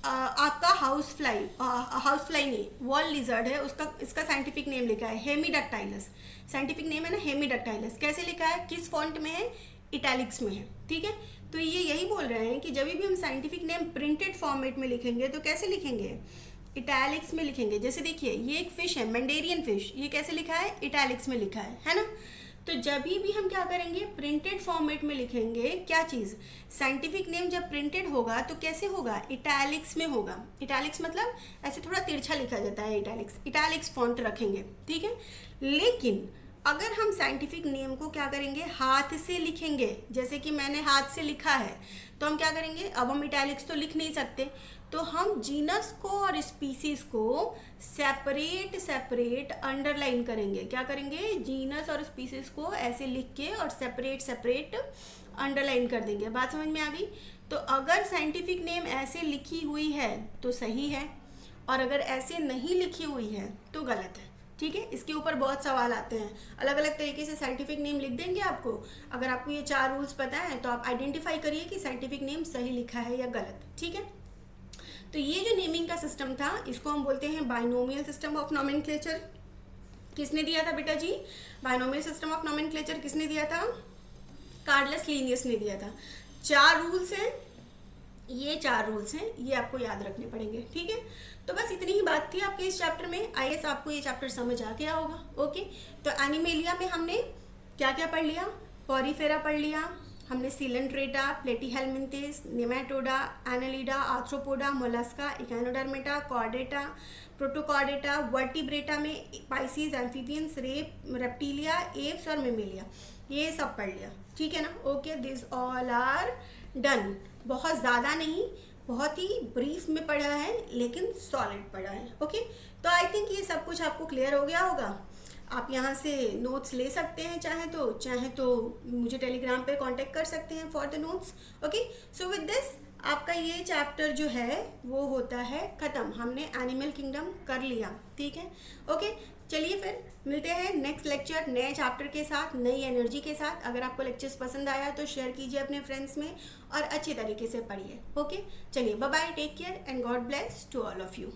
आपका हाउस फ्लाई नहीं, वॉल लिजर्ड है, इसका साइंटिफिक नेम लिखा है हेमीडक्टाइलस। साइंटिफिक नेम है ना हेमीडक्टाइलस। कैसे लिखा है, किस फॉन्ट में है, इटैलिक्स में है। ठीक है, तो ये यही बोल रहे हैं कि जब भी हम साइंटिफिक नेम प्रिंटेड फॉर्मेट में लिखेंगे तो कैसे लिखेंगे, इटैलिक्स में लिखेंगे। जैसे देखिए ये एक फिश है, मैंडेरियन फिश, ये कैसे लिखा है, इटैलिक्स में लिखा है ना। तो जब भी हम क्या करेंगे, प्रिंटेड फॉर्मेट में लिखेंगे क्या चीज़, साइंटिफिक नेम जब प्रिंटेड होगा तो कैसे होगा, इटैलिक्स में होगा। इटैलिक्स मतलब ऐसे थोड़ा तिरछा लिखा जाता है, इटैलिक्स फॉन्ट रखेंगे। ठीक है, लेकिन अगर हम साइंटिफिक नेम को क्या करेंगे, हाथ से लिखेंगे, जैसे कि मैंने हाथ से लिखा है तो हम क्या करेंगे, अब हम इटैलिक्स तो लिख नहीं सकते, तो हम जीनस को और स्पीसीज को सेपरेट अंडरलाइन करेंगे। क्या करेंगे, जीनस और स्पीसीज को ऐसे लिख के और सेपरेट अंडरलाइन कर देंगे। बात समझ में आ गई। तो अगर साइंटिफिक नेम ऐसे लिखी हुई है तो सही है, और अगर ऐसे नहीं लिखी हुई है तो गलत है। ठीक है, इसके ऊपर बहुत सवाल आते हैं, अलग अलग तरीके से साइंटिफिक नेम लिख देंगे आपको। अगर आपको ये 4 रूल्स पता है तो आप आइडेंटिफाई करिए कि साइंटिफिक नेम सही लिखा है या गलत। ठीक है, तो ये जो नेमिंग का सिस्टम था इसको हम बोलते हैं बाइनोमियल सिस्टम ऑफ नॉमेनक्लेचर। किसने दिया था बेटा जी, बाइनोमियल सिस्टम ऑफ नॉमेनक्लेचर किसने दिया था, कार्लस लिनियस ने दिया था। 4 रूल्स हैं, ये 4 रूल्स हैं, ये आपको याद रखने पड़ेंगे। ठीक है, तो बस इतनी ही बात थी आपके इस चैप्टर में। आई गेस आपको ये चैप्टर समझ आ गया होगा। ओके, तो एनिमेलिया में हमने क्या क्या पढ़ लिया, पॉरीफेरा पढ़ लिया हमने, coelenterata, platyhelminthes, nematoda, annelida, arthropoda, mollusca, echinodermata, chordata, protochordata, vertebrata में पाइसीज, एम्फीबियंस, रेप्टिलिया, एप्स और मेमेलिया, ये सब पढ़ लिया। ठीक है ना। Okay, this all are done. बहुत ज़्यादा नहीं, बहुत ही ब्रीफ में पढ़ा है लेकिन सॉलिड पढ़ा है। ओके, तो आई थिंक ये सब कुछ आपको क्लियर हो गया होगा। आप यहाँ से नोट्स ले सकते हैं, चाहे तो मुझे टेलीग्राम पे कांटेक्ट कर सकते हैं for the notes. Okay, so with this आपका ये चैप्टर जो है वो होता है ख़त्म। हमने एनिमल किंगडम कर लिया। ठीक है, ओके, चलिए फिर मिलते हैं नेक्स्ट लेक्चर नए चैप्टर के साथ, नई एनर्जी के साथ। अगर आपको लेक्चर्स पसंद आया तो शेयर कीजिए अपने फ्रेंड्स में और अच्छी तरीके से पढ़िए। ओके, चलिए, bye bye, take care and God bless to all of you.